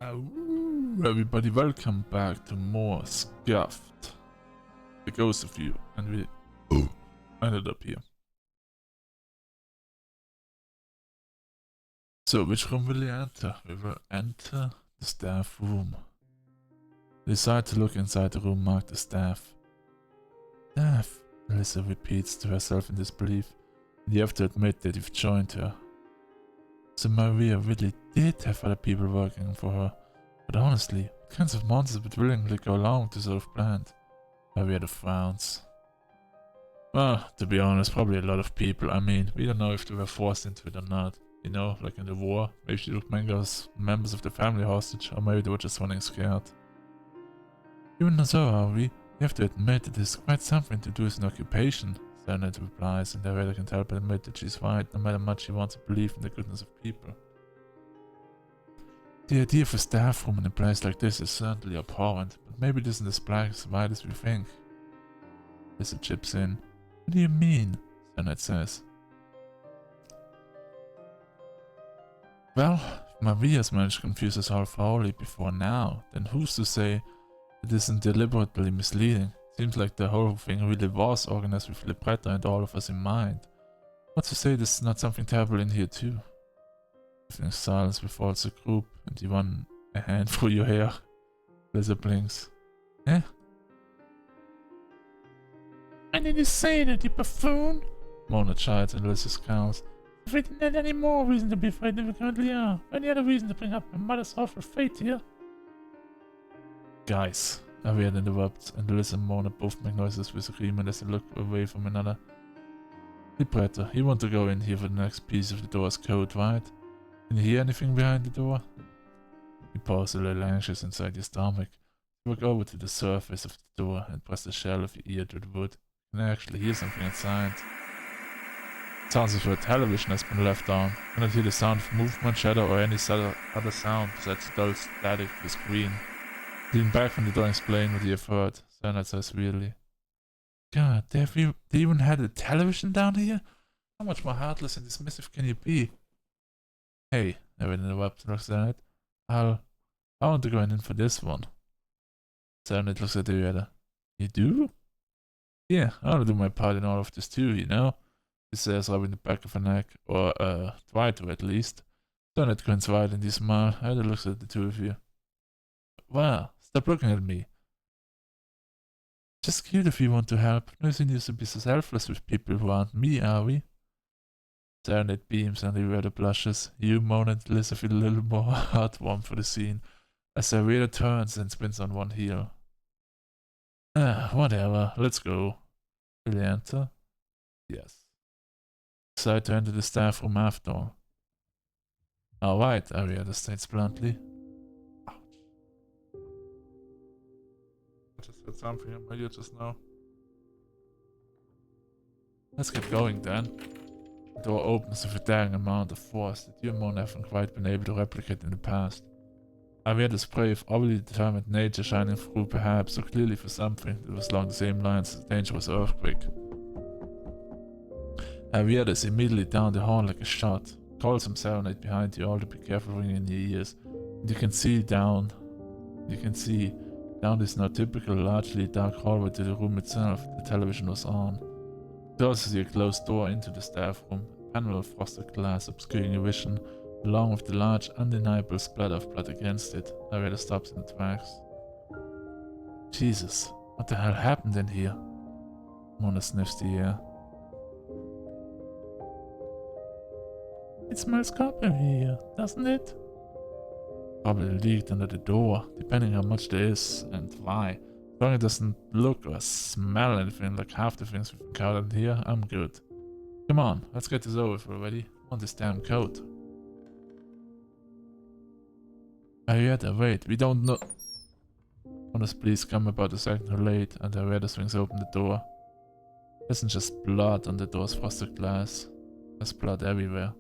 Oh, everybody, welcome back to more Scuffed. The ghost of you, and we ended up here. So, which room will we enter? We will enter the staff room. We decide to look inside the room marked the staff. Staff, Alyssa repeats to herself in disbelief, and you have to admit that you've joined her. So Maria really did have other people working for her. But honestly, what kinds of monsters would willingly go along with this sort of plan? Maria frowns. Well, to be honest, probably a lot of people. I mean, we don't know if they were forced into it or not. You know, like in the war, maybe she took members of the family hostage, or maybe they were just running scared. Even so, Harvey, you have to admit that it's quite something to do as an occupation, Serenade replies, and Arietta can help but admit that she's right, no matter how much she wants to believe in the goodness of people. The idea of a staff room in a place like this is certainly abhorrent, but maybe it isn't as black as white as we think. Lisa chips in. What do you mean? Serenade says. Well, if Maria's managed to confuse us all thoroughly before now, then who's to say it isn't deliberately misleading? Seems like the whole thing really was organized with libretto and all of us in mind. What's to say there's not something terrible in here too? There's silence before it's a group, and you run a hand through your hair. Lisa blinks. Eh? I need to say that, you buffoon! Mona chides and Lisa scowls. If we didn't have any more reason to be afraid than we currently are, any other reason to bring up my mother's awful fate here? Guys, Arietta interrupts, and Liz and Mona both make noises with agreement as they look away from another. Libretto, you want to go in here for the next piece of the door's code, right? Can you hear anything behind the door? You pause a little anxious inside your stomach. You walk over to the surface of the door and press the shell of your ear to the wood. You can actually hear something inside. It sounds as though a television has been left on. You cannot hear the sound of movement, shadow, or any other sound besides the dull static of the screen. Lean back from the door and explain what you have heard, Serenade says weirdly. God, they even had a television down here? How much more heartless and dismissive can you be? Hey, Arietta interrupts and looks at it. I want to go in for this one. Serenade looks at Arietta. You do? Yeah, I want to do my part in all of this too, you know? He says, rubbing the back of her neck, or try to at least. Serenade grins wide and he smiles. Arietta looks at the two of you. Well, stop looking at me. Just cute if you want to help. No reason you to be so selfless with people who aren't me, are we? Serenade beams and Arietta blushes. You, Mona, and Liz feel a little more heartwarmed for the scene, as Arietta turns and spins on one heel. Whatever, let's go. Will you enter? Yes. Decide to enter the staff room after all. Alright, Arietta states bluntly. Ouch. I just heard something in my ear just now. Let's get going then. The door opens with a daring amount of force that you and Mona haven't quite been able to replicate in the past. Arietta's brave, obviously determined nature shining through perhaps so clearly for something that was along the same lines as a dangerous earthquake. Arietta is immediately down the hall like a shot, calls some Serenade behind you all to be careful ringing in your ears, and you can see down this now typical largely dark hallway to the room itself. The television was on. It also see a closed door into the staff room, a panel of frosted glass obscuring your vision, along with the large undeniable splatter of blood against it. Arietta stops in the tracks. Jesus, what the hell happened in here? Mona sniffs the air. It smells copper here, doesn't it? Probably leaked under the door, depending how much there is and why. As long as it doesn't look or smell anything like half the things we've encountered here, I'm good. Come on, let's get this over with already. I want this damn coat. Arietta, wait, we don't know. Mona's pleas come about a second too late, and Arietta swings open the door. There isn't just blood on the door's frosted glass. There's blood everywhere.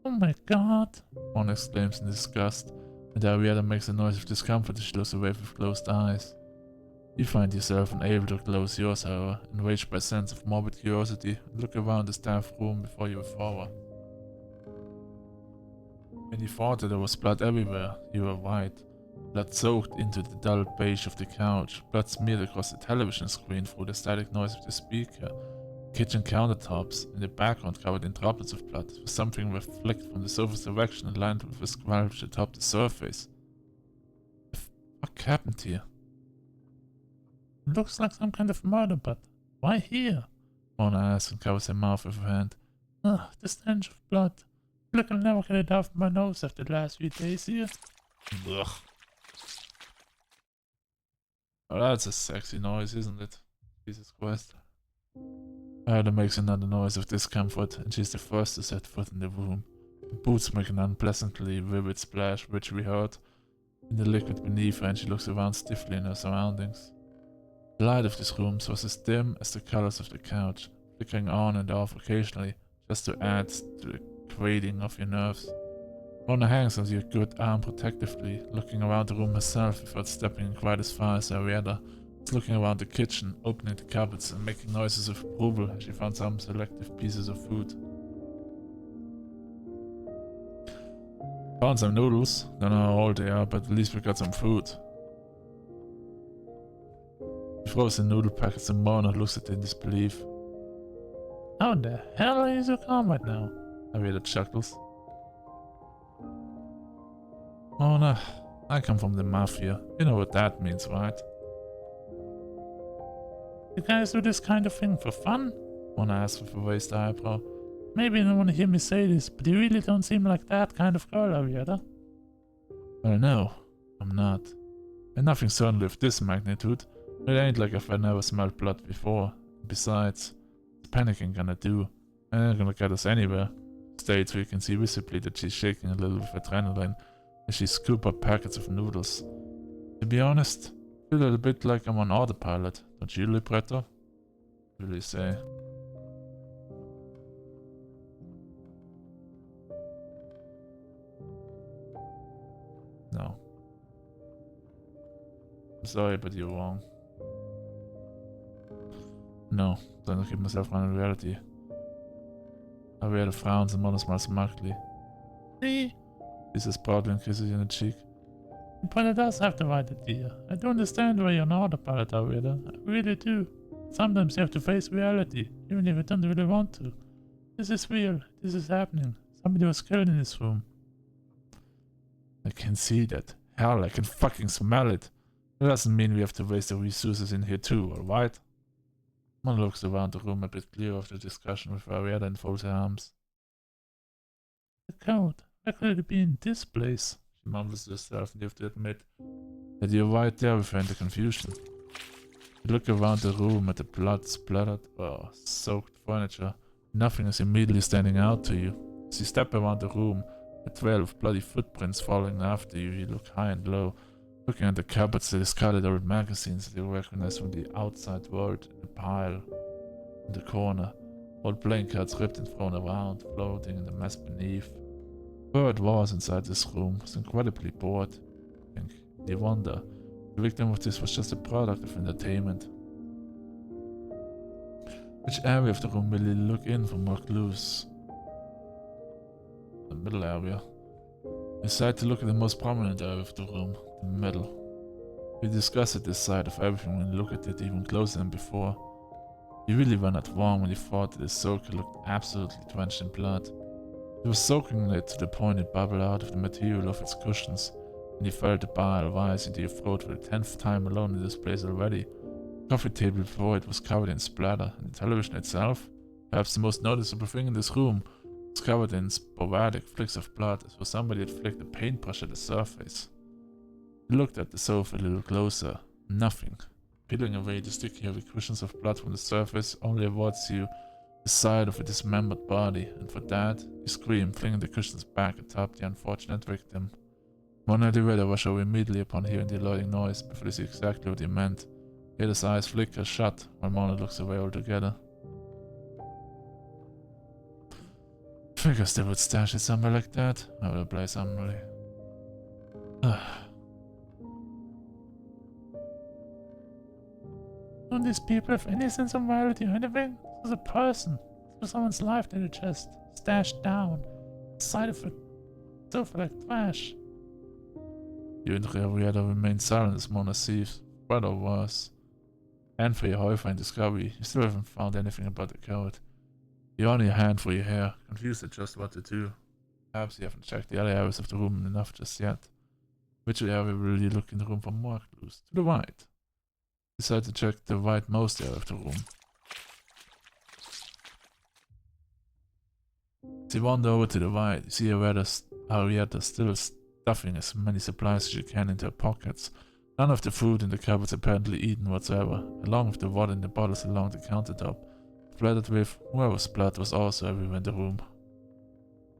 Oh my god, Mona exclaims in disgust, and Arietta makes a noise of discomfort as she looks away with closed eyes. You find yourself unable to close yours, however, enraged by a sense of morbid curiosity, and look around the staff room before you move forward. When you thought that there was blood everywhere, you were right. Blood soaked into the dull beige of the couch, blood smeared across the television screen through the static noise of the speaker, kitchen countertops, in the background covered in droplets of blood, with something reflected from the sofa's direction and lined with a squelch atop the surface. The fuck happened here? It looks like some kind of murder, but why here? Mona asks and covers her mouth with her hand. Ugh, the stench of blood. Look, I'll never get it off my nose after the last few days here. Ugh. Oh, that's a sexy noise, isn't it? Jesus Christ. Ada makes another noise of discomfort, and she's the first to set foot in the room. Her boots make an unpleasantly vivid splash, which we heard, in the liquid beneath her, and she looks around stiffly in her surroundings. The light of this room was as dim as the colors of the couch, flickering on and off occasionally, just to add to the grating of your nerves. Mona hangs onto your good arm protectively, looking around the room herself without stepping in quite as far as Arietta. She's looking around the kitchen, opening the cupboards and making noises of approval as she found some selective pieces of food. Found some noodles. Don't know how old they are, but at least we got some food. She throws the noodle packets and Mona looks at it in disbelief. How the hell are you so calm right now? Arietta chuckles. Mona, I come from the mafia. You know what that means, right? You guys do this kind of thing for fun? Mona asks with a raised eyebrow. Maybe you don't want to hear me say this, but you really don't seem like that kind of girl, Arietta. Well, no, I'm not. And nothing certainly of this magnitude. It ain't like I've never smelled blood before. Besides, the panic ain't gonna do. It ain't gonna get us anywhere. States where you can see visibly that she's shaking a little with adrenaline as she scoops up packets of noodles. To be honest, I feel a little bit like I'm on autopilot, don't you, libretto? What will you say? No. I'm sorry, but you're wrong. No, don't keep myself around in reality. Arietta frowns and Mona smiles smartly. See? He says proudly and kisses you on the cheek. But it does have the right idea. I do understand why you're an autopilot, Arietta. I really do. Sometimes you have to face reality, even if you don't really want to. This is real. This is happening. Somebody was killed in this room. I can see that. Hell, I can fucking smell it. That doesn't mean we have to waste the resources in here too, alright? Mona looks around the room a bit clear of the discussion with Arietta and folds her arms. The code. Why could it be in this place? She mumbles to herself, and you have to admit that you're right there with her in the confusion. You look around the room at the blood splattered or soaked furniture. Nothing is immediately standing out to you. As you step around the room, a trail of bloody footprints following after you, you look high and low, looking at the cupboards, the discarded old magazines that you recognize from the outside world in a pile in the corner. Old playing cards ripped and thrown around, floating in the mess beneath. Whoever it was inside this room was incredibly bored. You wonder, the victim of this was just a product of entertainment. Which area of the room will you look in for more clues? The middle area. You decide to look at the most prominent area of the room, the middle. You discuss at this side of everything when you look at it even closer than before. You really were not wrong when you thought that the circle looked absolutely drenched in blood. It was soaking it to the point it bubbled out of the material of its cushions, and you felt the bile rise into your throat for the 10th time alone in this place already. The coffee table before it was covered in splatter, and the television itself, perhaps the most noticeable thing in this room, was covered in sporadic flicks of blood as though somebody had flicked a paintbrush at the surface. You looked at the sofa a little closer. Nothing. Peeling away the sticky heavy cushions of blood from the surface only affords you the sight of a dismembered body, and for that, you scream, flinging the cushions back atop the unfortunate victim. Mona and Arietta rush over immediately upon hearing the alerting noise before they see exactly what he meant. Arietta's eyes flicker shut while Mona looks away altogether. Figures they would stash it somewhere like that. I will play somebody. Don't these people have any sense of morality or anything? This was a person. This was someone's life that they just stashed down. The sight of it Stuff like trash. You and Henrietta remained silent as Mona sees what it was. And for your horrifying discovery, you still haven't found anything about the code. You're on your hand for your hair, confused at just what to do. Perhaps you haven't checked the other areas of the room enough just yet. Which area will you look in the room for more clues? To the right. Decide to check the rightmost area of the room. As you wander over to the right, you see Henrietta still stuffing as many supplies as you can into her pockets. None of the food in the cupboards apparently eaten whatsoever, along with the water in the bottles along the countertop, splattered with whoever's blood was also everywhere in the room.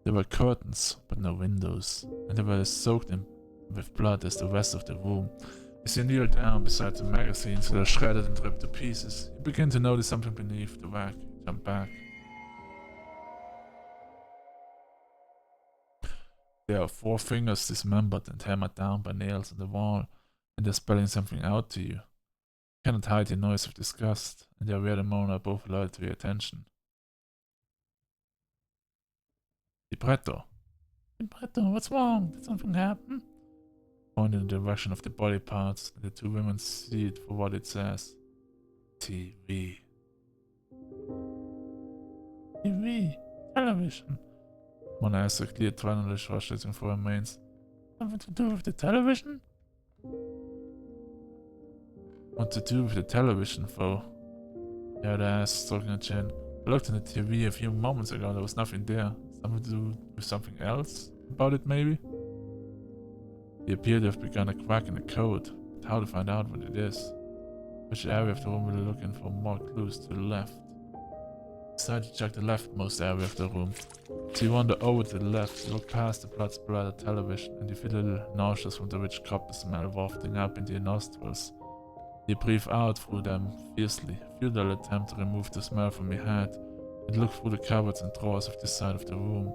There were curtains, but no windows, and they were as soaked in with blood as the rest of the room. As you kneel down beside the magazines that are shredded and ripped to pieces, you begin to notice something beneath the rack. Jump back. There are 4 fingers dismembered and hammered down by nails on the wall, and they're spelling something out to you. You cannot hide your noise of disgust, and your weird and Mona are both loyal to your attention. Libretto. Libretto, what's wrong? Did something happen? Point in the direction of the body parts, and the 2 women see it for what it says. TV. TV. Television. Mona has a clear adrenaline rush racing for her mains. Something to do with the television? What to do with the television, though? Yeah, the ass stroking her chin. I looked at the TV a few moments ago, there was nothing there. Something to do with something else about it, maybe? He appeared to have begun a crack in the code, but how to find out what it is? Which area of the room will you look in for more clues? To the left. Decide to check the leftmost area of the room. So you wander over to the left, you look past the blood-splattered television, and you feel a little nauseous from the rich copper smell wafting up into your nostrils. You breathe out through them fiercely, a futile attempt to remove the smell from your head, and look through the cupboards and drawers of this side of the room.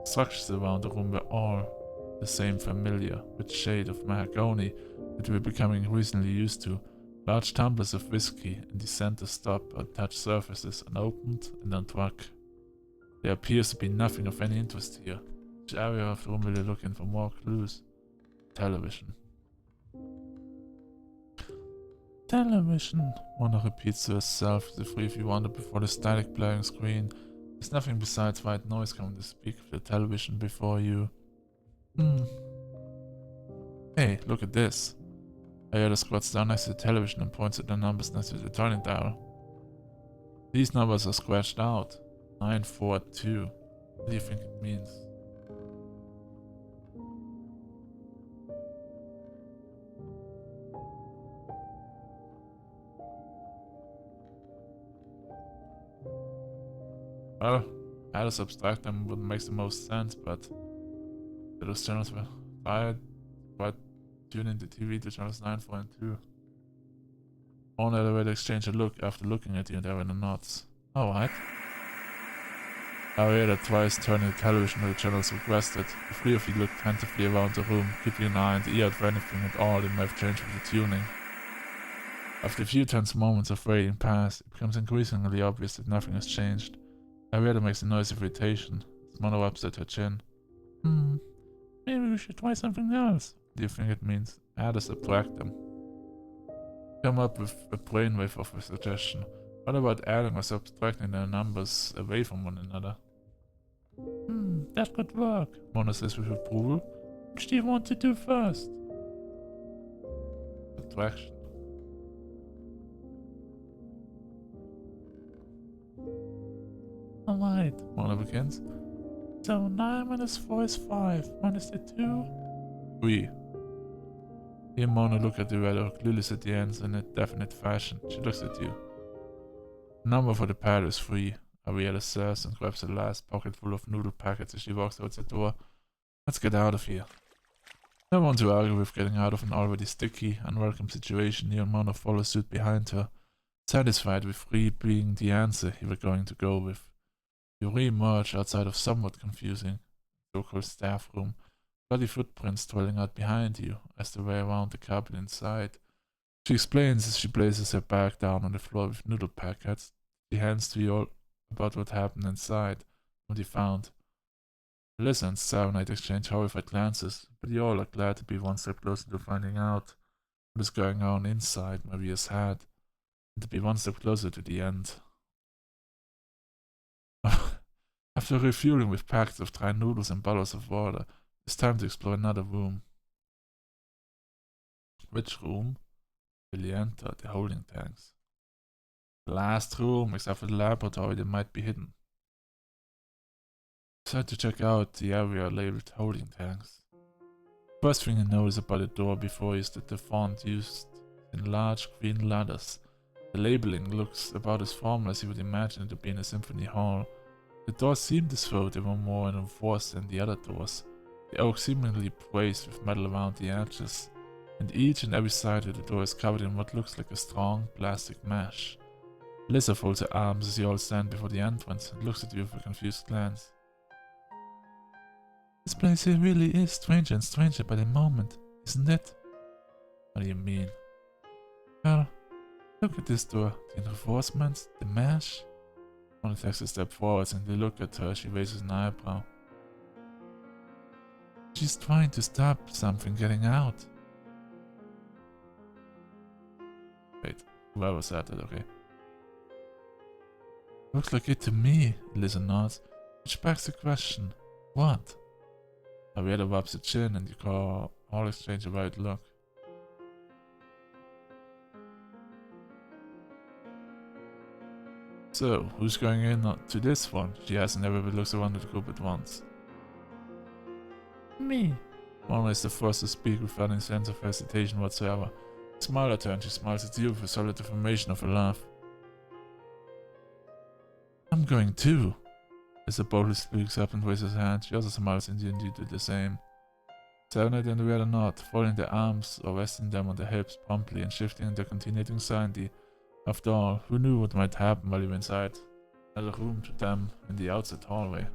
The structures around the room were all the same familiar, rich shade of mahogany that we're becoming recently used to. Large tumblers of whiskey in the center stop or touch surfaces unopened and undrunk. There appears to be nothing of any interest here. Which area of the room will you look in for more clues? Television. Television, Mona repeats to herself, the 3 of you wander before the static blaring screen. There's nothing besides white noise coming to speak of the television before you. Hey, look at this. Henrietta squats down next to the television and points at the numbers next to the turning dial. These numbers are scratched out. 942. What do you think it means? Well, how to subtract them wouldn't make the most sense, but those channels were tired, but tune into TV to channels 9, 4, and 2. Mona and Henrietta exchange a look after looking at you and Henrietta nods. Alright. Henrietta twice turning the television to the channels requested. The 3 of you look tentatively around the room, keeping an eye and ear out for anything at all that might have changed with the tuning. After a few tense moments of waiting pass, it becomes increasingly obvious that nothing has changed. Henrietta makes a noise of irritation. Mona rubs at her chin. Maybe we should try something else. Do you think it means? How to subtract them? Come up with a brainwave of a suggestion. What about adding or subtracting their numbers away from one another? That could work, Mona says with approval. Which do you want to do first? Subtraction. Alright, Mona begins. So 9 minus 4 is 5, minus the 2? 3. Here Mona looks at the rather clueless at the ends in a definite fashion. She looks at you. The number for the pad is 3, Henrietta says and grabs the last pocket full of noodle packets as she walks out the door. Let's get out of here. I don't want to argue with getting out of an already sticky, unwelcome situation. You and Mona follow suit behind her, satisfied with 3 being the answer you were going to go with. You re-emerge outside of somewhat confusing so-called staff room, bloody footprints trailing out behind you as the way around the carpet inside. She explains as she places her bag down on the floor with noodle packets. She hands to you all about what happened inside, what you found. Alyssa and Savanite exchange horrified glances, but they all are glad to be one step closer to finding out what is going on inside Maria's head, and to be one step closer to the end. After refueling with packets of dry noodles and bottles of water, it's time to explore another room. Which room? Will you enter the holding tanks? The last room, except for the laboratory that might be hidden. Decide to check out the area labeled holding tanks. First thing you notice about the door before you is that the font used in large green letters. The labeling looks about as formal as you would imagine it to be in a symphony hall. The doors seemed as though they were more reinforced than the other doors, the oak seemingly braced with metal around the edges, and each and every side of the door is covered in what looks like a strong plastic mesh. Lisa folds her arms as you all stand before the entrance and looks at you with a confused glance. This place here really is stranger and stranger by the moment, isn't it? What do you mean? Well, look at this door, the reinforcements, the mesh. One takes a step forward and they look at her as she raises an eyebrow. She's trying to stop something getting out. Wait, whoever said that, okay? Looks like it to me, Lisa nods, which begs the question, what? Arietta rubs her chin and you all exchange a right look. So, who's going in to this one? She asks and everybody looks around the group at once. Me. Mona is the first to speak without any sense of hesitation whatsoever. You smile at her and she smiles at you with a solid affirmation of a laugh. I'm going too. As the boldly speaks up and raises her hand, she also smiles and you do the same. Serenade and Arietta nod, folding their arms or resting them on their hips promptly and shifting their continuing sanity. After all, who knew what might happen while you were inside another room to them in the outside hallway?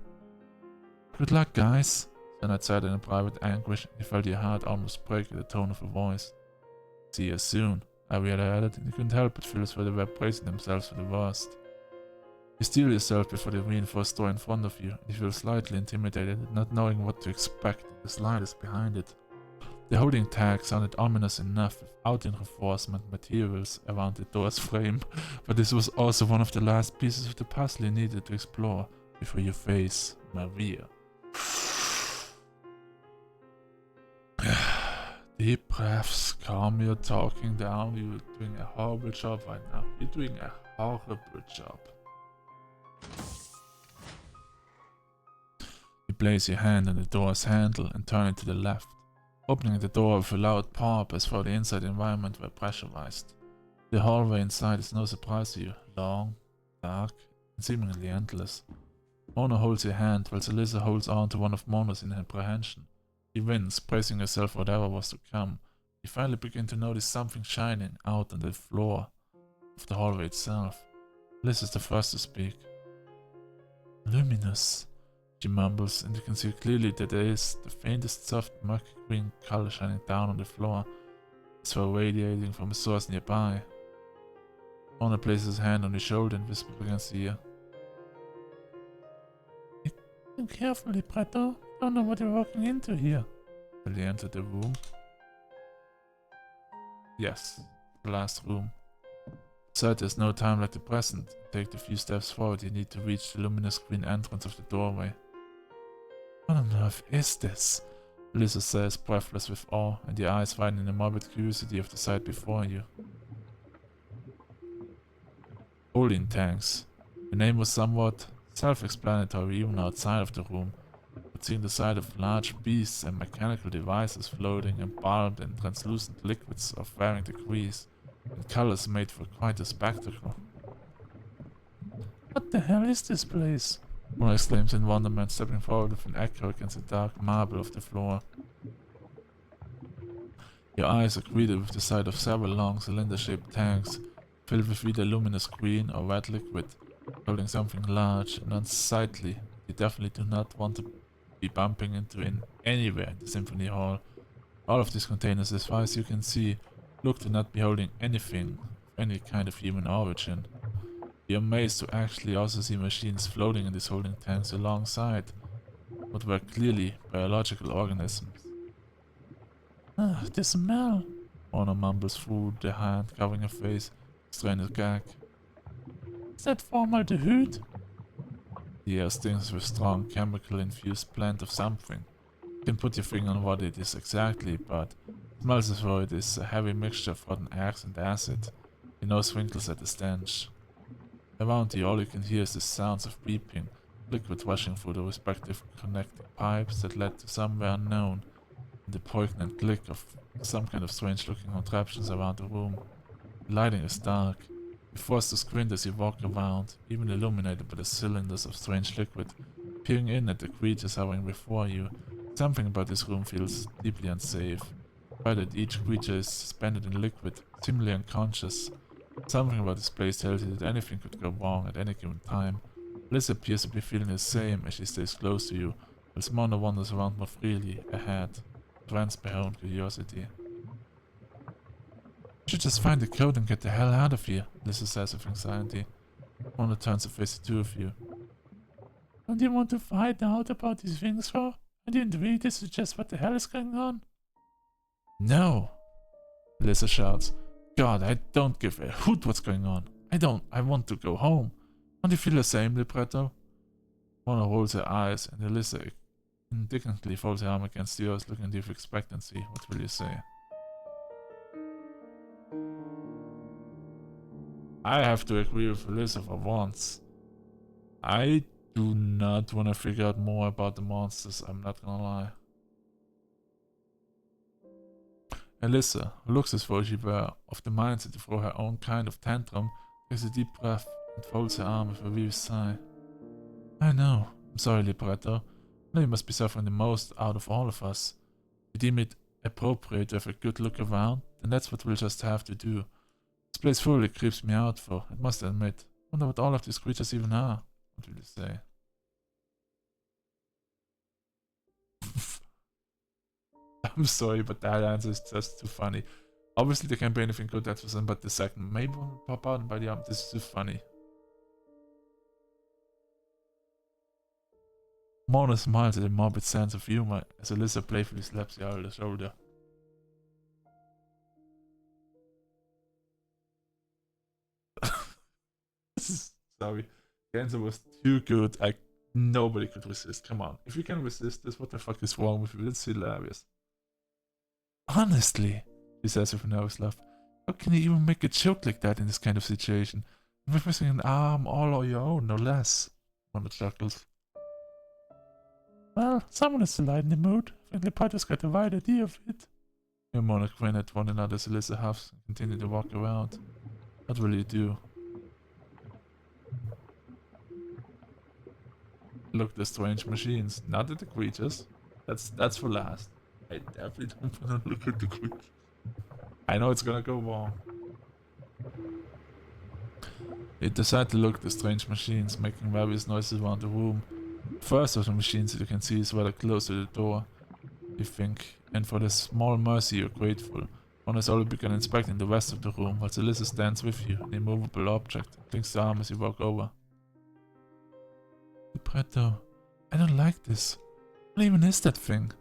Good luck, guys, Serenade said in a private anguish, and you felt your heart almost break at the tone of her voice. See you soon, Arietta added, and you couldn't help but feel as though they were bracing themselves for the worst. You steel yourself before the reinforced door in front of you, and you feel slightly intimidated, not knowing what to expect and the slightest behind it. The holding tag sounded ominous enough without reinforcement materials around the door's frame, but this was also one of the last pieces of the puzzle you needed to explore before you face Maria. Deep breaths, calm your talking down. You're doing a horrible job right now. You're doing a horrible job. You place your hand on the door's handle and turn it to the left, opening the door with a loud pop as though the inside environment were pressurized. The hallway inside is no surprise to you, long, dark, and seemingly endless. Mona holds your hand while Alyssa holds on to one of Mona's in apprehension. She wins, bracing herself for whatever was to come. You finally begin to notice something shining out on the floor of the hallway itself. Alyssa is the first to speak. Luminous, she mumbles, and you can see clearly that there is the faintest soft murky green color shining down on the floor, as though radiating from a source nearby. Mona places her hand on your shoulder and whispers against the ear. Think carefully, Preto. Don't know what you're walking into here. Will you enter the room? Yes, the last room. Besides, there's no time like the present. Take the few steps forward you need to reach the luminous green entrance of the doorway. What on earth is this? Alyssa says, breathless with awe, and your eyes widen in a morbid curiosity of the sight before you. Holding tanks. The name was somewhat self-explanatory even outside of the room, but seeing the sight of large beasts and mechanical devices floating embalmed in translucent liquids of varying degrees and colors made for quite a spectacle. What the hell is this place? Mona exclaims in wonderment, stepping forward with an echo against the dark marble of the floor. Your eyes are greeted with the sight of several long cylinder-shaped tanks filled with either luminous green or red liquid, holding something large and unsightly you definitely do not want to be bumping into in anywhere in the Symphony Hall. All of these containers, as far as you can see, look to not be holding anything of any kind of human origin. You're amazed to actually also see machines floating in these holding tanks alongside, but were clearly biological organisms. Ah, the smell! Mona mumbles through the hand, covering her face, trying to gag. Is that formaldehyde? The air stings with strong chemical-infused blend of something. You can put your finger on what it is exactly, but it smells as though it is a heavy mixture of rotten eggs and acid. Your nose wrinkles at the stench. Around you, all you can hear is the sounds of beeping, liquid rushing through the respective connecting pipes that led to somewhere unknown, and the poignant click of some kind of strange-looking contraptions around the room. The lighting is dark. You're forced to squint as you walk around, even illuminated by the cylinders of strange liquid, peering in at the creatures hovering before you. Something about this room feels deeply unsafe. Right that each creature is suspended in liquid, seemingly unconscious. Something about this place tells you that anything could go wrong at any given time. Liz appears to be feeling the same as she stays close to you, while Mona wanders around more freely, ahead, tranced by her own curiosity. You should just find the code and get the hell out of here, Lisa says with anxiety. Mona turns to face the two of you. Don't you want to find out about these things, though? I didn't read to suggest what the hell is going on. No! Lisa shouts. God, I don't give a hoot what's going on. I want to go home. Don't you feel the same, libretto? Mona rolls her eyes and Alyssa indignantly folds her arm against yours, looking at you with expectancy. What will you say? I have to agree with Alyssa for once. I do not want to figure out more about the monsters, I'm not gonna lie. Alyssa, who looks as though she were of the mindset to throw her own kind of tantrum, takes a deep breath and folds her arm with a weary sigh. I know. I'm sorry, libretto. I know you must be suffering the most out of all of us. If you deem it appropriate to have a good look around, then that's what we'll just have to do. This place fully creeps me out, though, I must admit. I wonder what all of these creatures even are. What will you say? I'm sorry, but that answer is just too funny. Obviously, there can't be anything good that was in, but the second maybe will pop out by the arm. This is too funny. Mona smiles at a morbid sense of humor as Alyssa playfully slaps you over the shoulder. Sorry, the answer was too good. Nobody could resist. Come on, if you can resist this, what the fuck is wrong with you? It's hilarious. Honestly, she says with a nervous laugh, how can you even make a joke like that in this kind of situation? With missing an arm all on your own, no less. Mona chuckles. Well, someone has to lighten the mood. I think the party's got the right idea of it. You and Mona grin at one another as Alyssa huffs and continue to walk around. What will you do? Look at the strange machines, not at the creatures. That's for last. I definitely don't want to look at the creatures. I know it's gonna go wrong. You decide to look at the strange machines, making various noises around the room. The first of the machines that you can see is rather close to the door, you think, and for this small mercy you're grateful. One has already begun inspecting the rest of the room, while Alyssa stands with you, an immovable object, and clings to your arm as you walk over. Libretto, I don't like this. What even is that thing?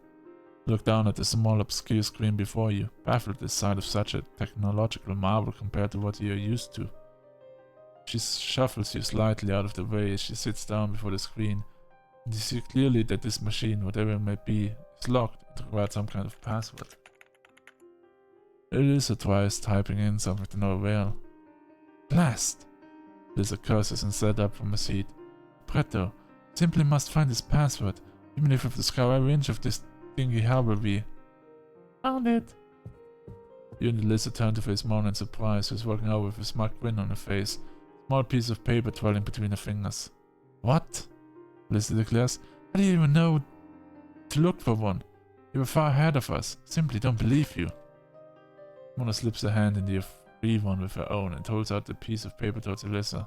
You look down at the small obscure screen before you, baffled at the sight of such a technological marvel compared to what you're used to. She shuffles you slightly out of the way as she sits down before the screen. And you see clearly that this machine, whatever it may be, is locked and requires some kind of password. Alyssa tries typing in something to no avail. Blast! Alyssa curses and sat up from her seat. Libretto, simply must find this password, even if we have to discover every inch of this thingy hell will be. Found it! You and Alyssa turn to face Mona in surprise, who's walking over with a smug grin on her face, a small piece of paper twirling between her fingers. What? Alyssa declares. How do you even know to look for one? You were far ahead of us. Simply don't believe you. Mona slips her hand into your free one with her own and holds out the piece of paper towards Alyssa.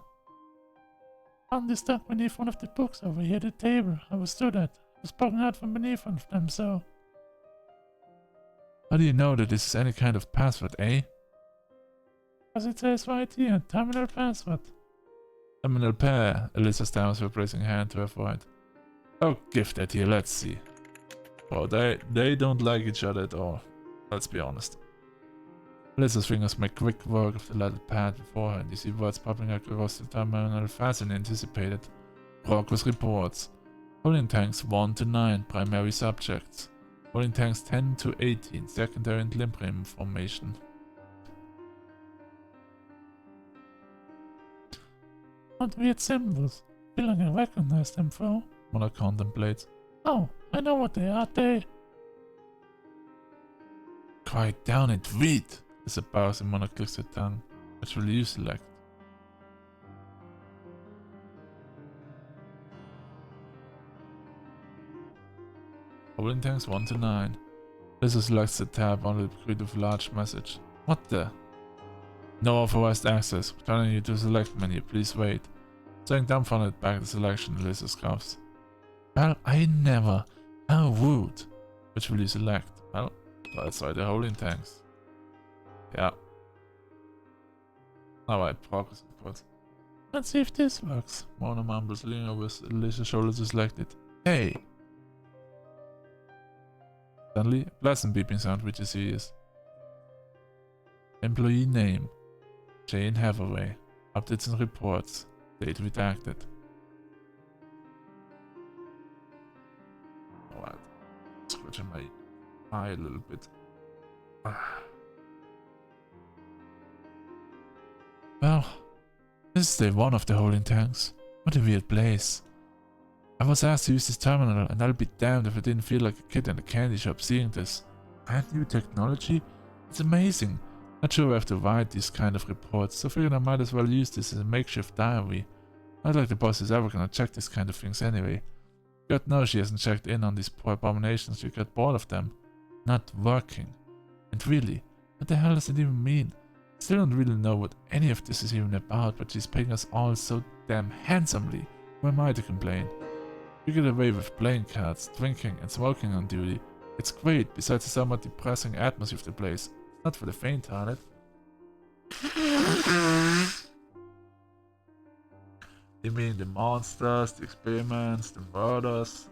Found this stuck beneath one of the books over here at the table I was stood at. It was poking out from beneath one of them, so. How do you know that this is any kind of password, eh? Because it says right here, terminal password. Terminal pair, Alyssa stammers, raising her hand to her forehead. Oh, give that here, let's see. Oh, they don't like each other at all. Let's be honest. Lisa's fingers make quick work of the little pad before her, and you see words popping across the terminal faster than anticipated. Progress reports. Holding tanks 1 to 9, primary subjects. Holding tanks 10 to 18, secondary and limb information. What weird symbols? Feel like I recognize them though. Mona contemplates. Oh, I know what they are, Quiet down and read! Is a pause and Mona clicks her tongue. Which will you select? Holding tanks 1 to 9. Lisa selects the tab on the grid with a large message. What the? No authorized access. Returning you to the select menu. Please wait. Saying dumbfounded back the selection, Lisa scoffs. Well, I never. How rude. Which will you select? Well, let's try the holding tanks. Yeah. Alright, progress report. Let's see if this works. Mona mumbles, leaning over Lisa's shoulder to select it. Hey! Suddenly, a pleasant beeping sound reaches his ears. Employee name. Jane Hathaway. Updates and reports. Date redacted. Alright. Scratching my eye a little bit. Well, this is day 1 of the holding tanks. What a weird place. I was asked to use this terminal, and I'll be damned if I didn't feel like a kid in a candy shop seeing this. Brand new technology? It's amazing. Not sure I have to write these kind of reports, so figured I might as well use this as a makeshift diary. Not like the boss is ever gonna check this kind of things anyway. God knows she hasn't checked in on these poor abominations, she got bored of them. Not working. And really, what the hell does it even mean? Still don't really know what any of this is even about, but she's paying us all so damn handsomely. Who am I to complain? We get away with playing cards, drinking and smoking on duty. It's great, besides the somewhat depressing atmosphere of the place. It's not for the faint-hearted. You mean the monsters, the experiments, the murders?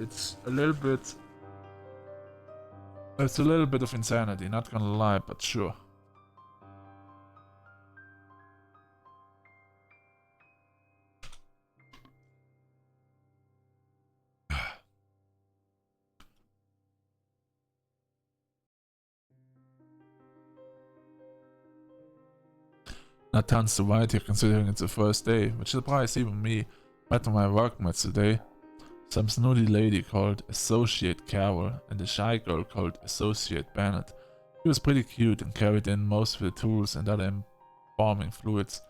It's a little bit... It's a little bit of insanity, not gonna lie, but sure. Not tons to write here considering it's the first day, which surprised even me. Met my workmates today. Some snooty lady called Associate Carol and a shy girl called Associate Bennett. She was pretty cute and carried in most of the tools and other embalming fluids.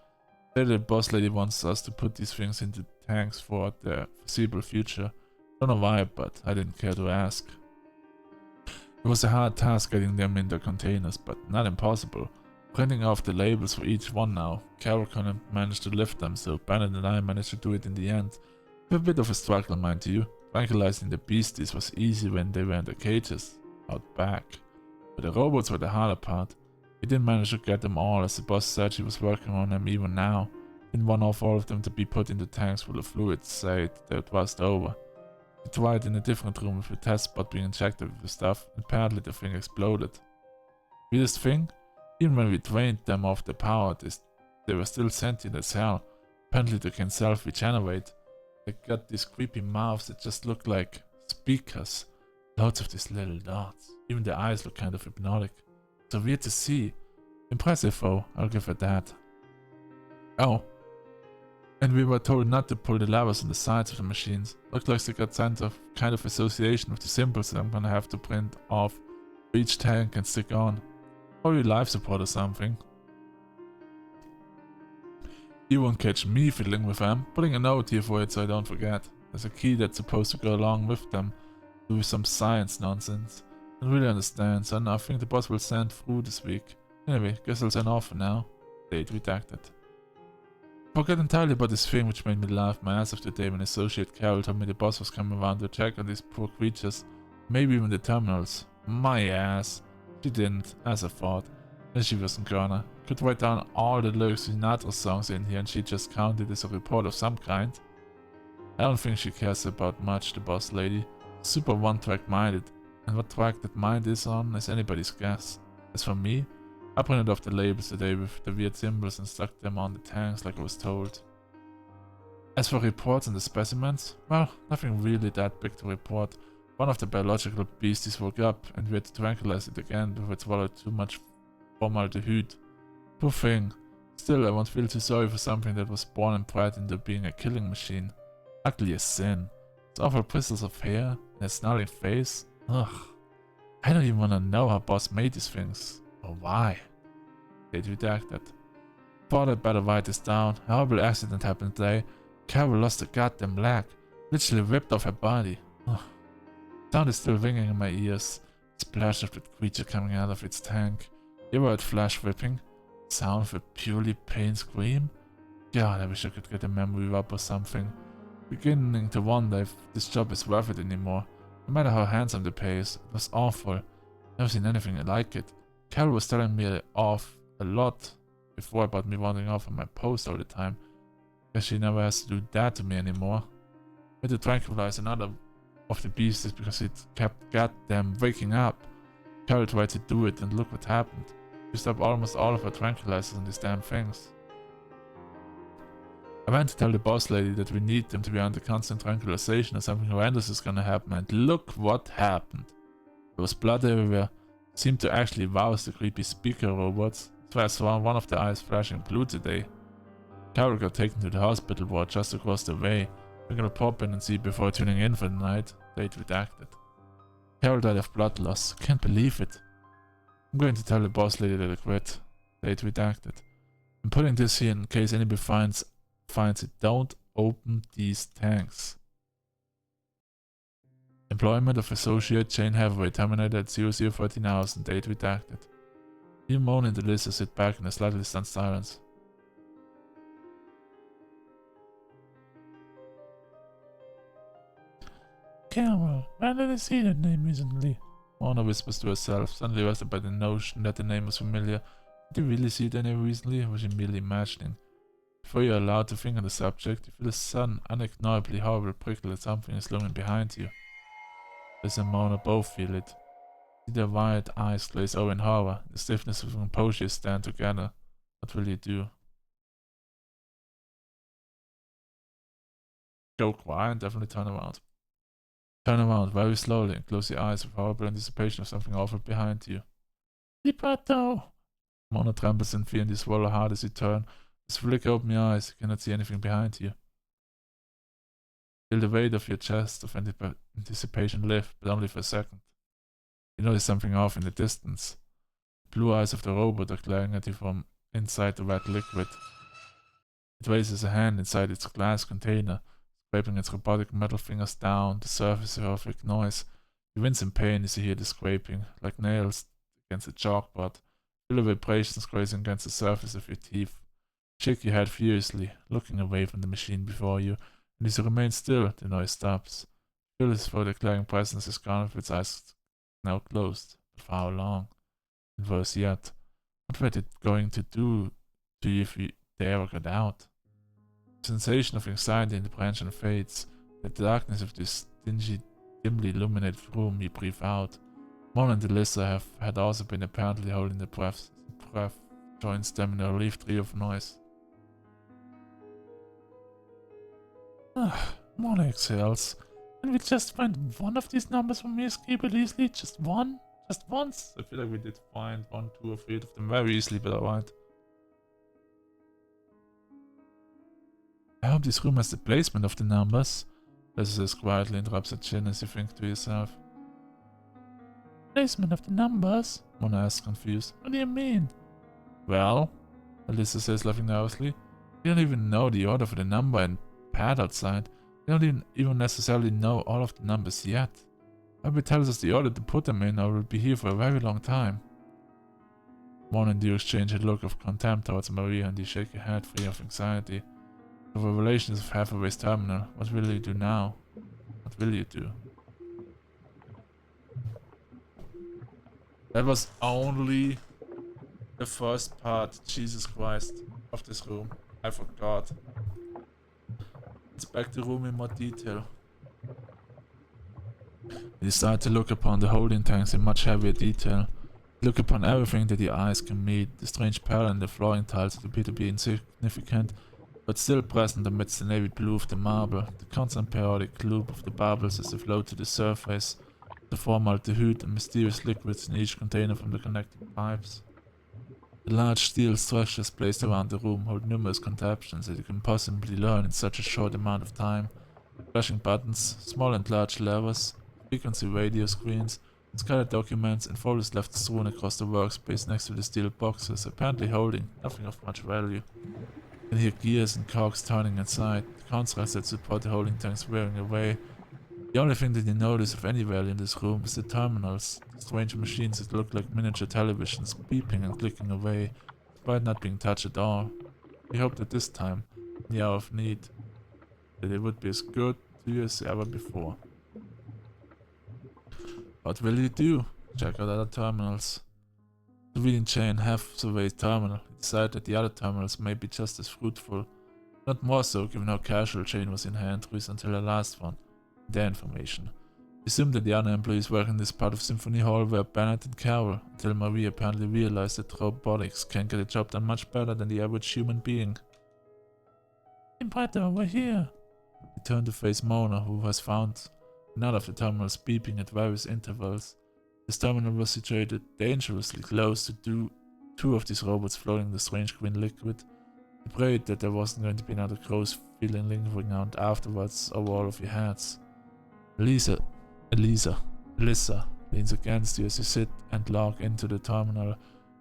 The boss lady wants us to put these things into tanks for the foreseeable future. Don't know why, but I didn't care to ask. It was a hard task getting them in their containers, but not impossible. Printing off the labels for each one now. Carol couldn't manage to lift them, so Bennett and I managed to do it in the end. With a bit of a struggle, mind you. Tranquilizing the beasties was easy when they were in their cages, out back. But the robots were the harder part. We didn't manage to get them all, as the boss said she was working on them even now. Didn't want all of them to be put into tanks full of fluids, said they would rust over. We tried in a different room with a test spot being injected with the stuff, and apparently the thing exploded. Weirdest thing? Even when we drained them of the power, they were still sentient as hell. Apparently they can self-regenerate. They got these creepy mouths that just look like speakers. Loads of these little dots. Even their eyes look kind of hypnotic. So weird to see. Impressive though, I'll give her that. Oh. And we were told not to pull the levers on the sides of the machines. Looked like they got some kind of association with the symbols that I'm gonna have to print off for each tank and stick on. Probably life support or something. You won't catch me fiddling with them. Putting a note here for it so I don't forget. There's a key that's supposed to go along with them. Do some science nonsense. Don't really understand, so I think the boss will send through this week. Anyway, guess I'll sign off for now. Date redacted. Forgot entirely about this thing which made me laugh my ass off today when Associate Carol told me the boss was coming around to check on these poor creatures. Maybe even the terminals. My ass. She didn't, as I thought. And she wasn't gonna. Could write down all the lyrics to Sinatra songs in here and she just counted as a report of some kind. I don't think she cares about much, the boss lady. Super one-track minded, and what track that mind is on is anybody's guess. As for me, I printed off the labels today with the weird symbols and stuck them on the tanks like I was told. As for reports on the specimens, well, nothing really that big to report. One of the biological beasties woke up and we had to tranquilize it again before it swallowed too much formaldehyde. Poor thing. Still, I won't feel too sorry for something that was born and bred into being a killing machine. Ugly as sin. Its awful bristles of hair and its snarling face. Ugh. I don't even wanna know how boss made these things. Or why. They'd redacted. Thought I'd better write this down. A horrible accident happened today. Carol lost a goddamn leg. Literally ripped off her body. Ugh. Sound is still ringing in my ears. Splash of that creature coming out of its tank. You ever heard flash whipping? Sound of a purely pain scream? God, I wish I could get a memory rub or something. Beginning to wonder if this job is worth it anymore. No matter how handsome the pay is, it was awful. Never seen anything like it. Carol was telling me off a lot before about me wandering off on my post all the time. Guess she never has to do that to me anymore. I had to tranquilize another of the beasts because it kept goddamn waking up. Carol tried to do it and look what happened. She stopped almost all of her tranquilizers on these damn things. I went to tell the boss lady that we need them to be under constant tranquilization or something horrendous is gonna happen, and look what happened. There was blood everywhere. It seemed to actually rouse the creepy speaker robots. So I saw one of their eyes flashing blue today. Carol got taken to the hospital ward just across the way. We're gonna pop in and see before tuning in for the night. Date redacted. Carol died of blood loss. Can't believe it. I'm going to tell the boss lady that I quit. Date redacted. I'm putting this here in case anybody finds it. Don't open these tanks. Employment of associate Jane Hathaway terminated at 0014 hours and date redacted. You moan in the list as sit back in a slightly stunned silence. Carol, where did I see that name recently? Mona whispers to herself, suddenly arrested by the notion that the name was familiar. Did you really see that name recently, or was she merely imagining? Before you're allowed to think on the subject, you feel a sudden, unignorably horrible prickle that something is looming behind you. Liz and Mona both feel it. See their wide eyes glaze over in horror. The stiffness of composure stand together. What will you do? Go quiet, definitely turn around. Turn around very slowly and close your eyes with horrible anticipation of something awful behind you. Libretto! Mona trembles in fear and you swallow hard as you turn. Just flicker open your eyes, you cannot see anything behind you. Feel the weight of your chest of anticipation lift, but only for a second. You notice something off in the distance. The blue eyes of the robot are glaring at you from inside the red liquid. It raises a hand inside its glass container, scraping its robotic metal fingers down the surface with a horrific noise. You wince in pain as you hear the scraping, like nails against a chalkboard. Feel the vibrations grazing against the surface of your teeth. Shake your head furiously, looking away from the machine before you, and as you remain still, the noise stops. Feel as though the glaring presence is gone with its eyes now closed. But for how long? And worse yet, what were they going to do to you if they ever got out? The sensation of anxiety in the apprehension fades. The darkness of this dingy, dimly illuminated room you breathe out. Mona and Alyssa had also been apparently holding their breath joins them in a relief tree of noise. Mona exhales. Can we just find one of these numbers from me escapable easily? Just one? Just once? I feel like we did find 1, 2 or 3 of them very easily, but alright. I hope this room has the placement of the numbers. Leslie says quietly and rubs her chin as you think to yourself. Placement of the numbers? Mona asks confused. What do you mean? Well, Alyssa says laughing nervously. We don't even know the order for the number and pad outside. We don't even necessarily know all of the numbers yet. Maybe tells us the order to put them in or we'll be here for a very long time. Mona and you exchange a look of contempt towards Maria and you shake your head free of anxiety. The revelations of Hathaway's terminal. What will you do now? What will you do? That was only the first part, Jesus Christ, of this room. I forgot. inspect the room in more detail. He decided to look upon the holding tanks in much heavier detail. Look upon everything that your eyes can meet. The strange pattern in the flooring tiles that appear to be insignificant, but still present amidst the navy blue of the marble, the constant periodic loop of the bubbles as they float to the surface, the formaldehyde and mysterious liquids in each container from the connecting pipes. The large steel structures placed around the room hold numerous contraptions that you can possibly learn in such a short amount of time. Flashing buttons, small and large levers, frequency radio screens, scattered documents and folders left strewn across the workspace next to the steel boxes, apparently holding nothing of much value. You can hear gears and cogs turning inside, the consoles that support the holding tanks wearing away. The only thing that you notice of any value in this room is the terminals, the strange machines that look like miniature televisions, beeping and clicking away, despite not being touched at all. We hoped that this time, in the hour of need, that it would be as good to you as ever before. What will you do? Check out other terminals. The reading chain half surveyed terminal. He decided that the other terminals may be just as fruitful. Not more so, given how casual Jane was in her entries until the last one. Their information. He assumed that the other employees working this part of Symphony Hall were Bennett and Carroll, until Marie apparently realized that robotics can get a job done much better than the average human being. Right over here. He turned to face Mona, who has found another of the terminals beeping at various intervals. This terminal was situated dangerously close to two of these robots floating the strange green liquid. He prayed that there wasn't going to be another gross feeling lingering out afterwards over all of your heads. Elisa leans against you as you sit and log into the terminal,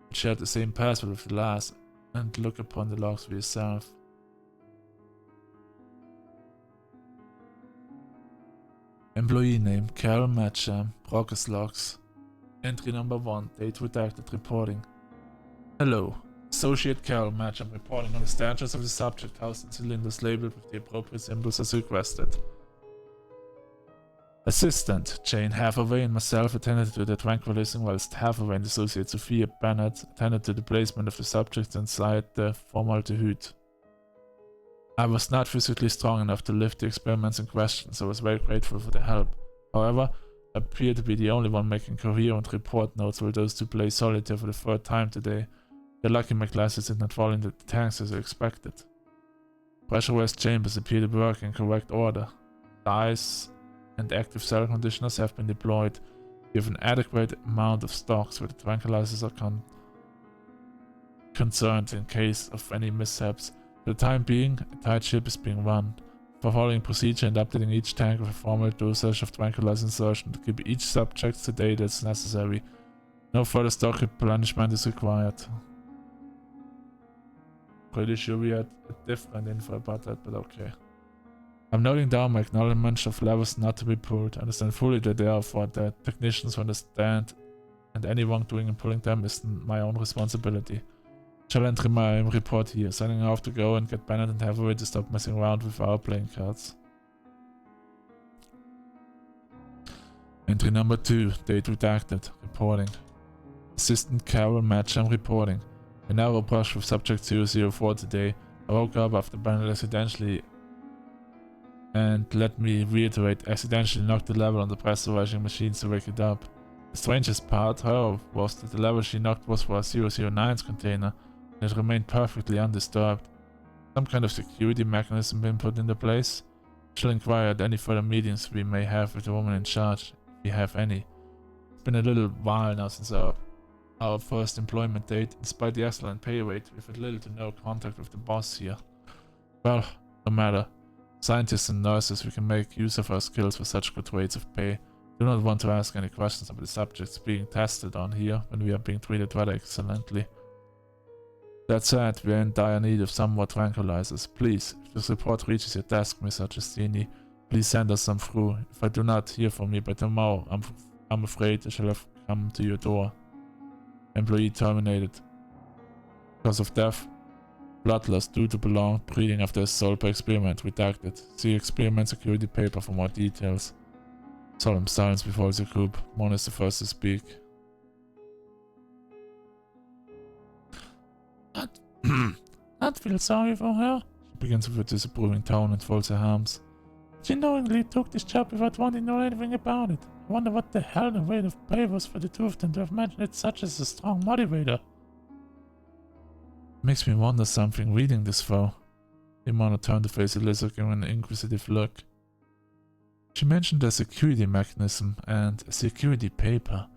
which shared the same password with the last, and look upon the logs for yourself. Employee name Carol Matcham, Progress logs. Entry number 1, date redacted, reporting. Hello. Associate Carol Matcham reporting on the status of the subject housed in cylinders labeled with the appropriate symbols as requested. Assistant Jane Hathaway and myself attended to the tranquilizing, whilst Hathaway and Associate Sophia Bennett attended to the placement of the subjects inside the formaldehyde. I was not physically strong enough to lift the experiments in question, so I was very grateful for the help. However, I appear to be the only one making coherent report notes while those two play solitaire for the 3rd time today. They're lucky my glasses did not fall into the tanks as I expected. Pressurized chambers appear to work in correct order. Dyes and active cell conditioners have been deployed. We have an adequate amount of stocks where the tranquilizers are concerned in case of any mishaps. For the time being, a tight ship is being run. For following procedure and updating each tank with a formal dosage of tranquilizer insertion to keep each subject to date as necessary. No further stock replenishment is required. Pretty sure we had a different info about that, but okay. I'm noting down my acknowledgement of levers not to be pulled. I understand fully that they are for the technicians to understand, and any wrongdoing in pulling them is my own responsibility. Shall enter my report here, signing off to go and get Bennett and Hathaway to stop messing around with our playing cards. Entry number 2, date redacted, reporting. Assistant Carol Matcham reporting. A narrow brush with subject 004 today. I woke up after Bennett accidentally, and let me reiterate, accidentally knocked the lever on the pressurizing machines to wake it up. The strangest part, however, was that the lever she knocked was for a 009's container, and it remained perfectly undisturbed. Some kind of security mechanism been put into place? Shall inquire at any further meetings we may have with the woman in charge, if we have any. It's been a little while now since our first employment date. Despite the excellent pay rate, we've had little to no contact with the boss here. Well, no matter. Scientists and nurses, we can make use of our skills for such good rates of pay. Do not want to ask any questions about the subjects being tested on here when we are being treated rather excellently. That said, we are in dire need of some more tranquilizers. Please, if this report reaches your desk, Miss Agostini, please send us some through. If I do not hear from you by tomorrow, I'm afraid I shall have come to your door. Employee terminated. Cause of death? Blood loss due to prolonged breathing after a Solper experiment. Redacted. See experiment security paper for more details. Solemn silence before the group. Mona is the first to speak. I feel sorry for her. She begins with a disapproving tone and folds her arms. She knowingly took this job without wanting to know anything about it. I wonder what the hell the rate of pay was for the two of them to have mentioned it such as a strong motivator. Makes me wonder something reading this though. Imona turned to face Alyssa, giving an inquisitive look. She mentioned a security mechanism and a security paper.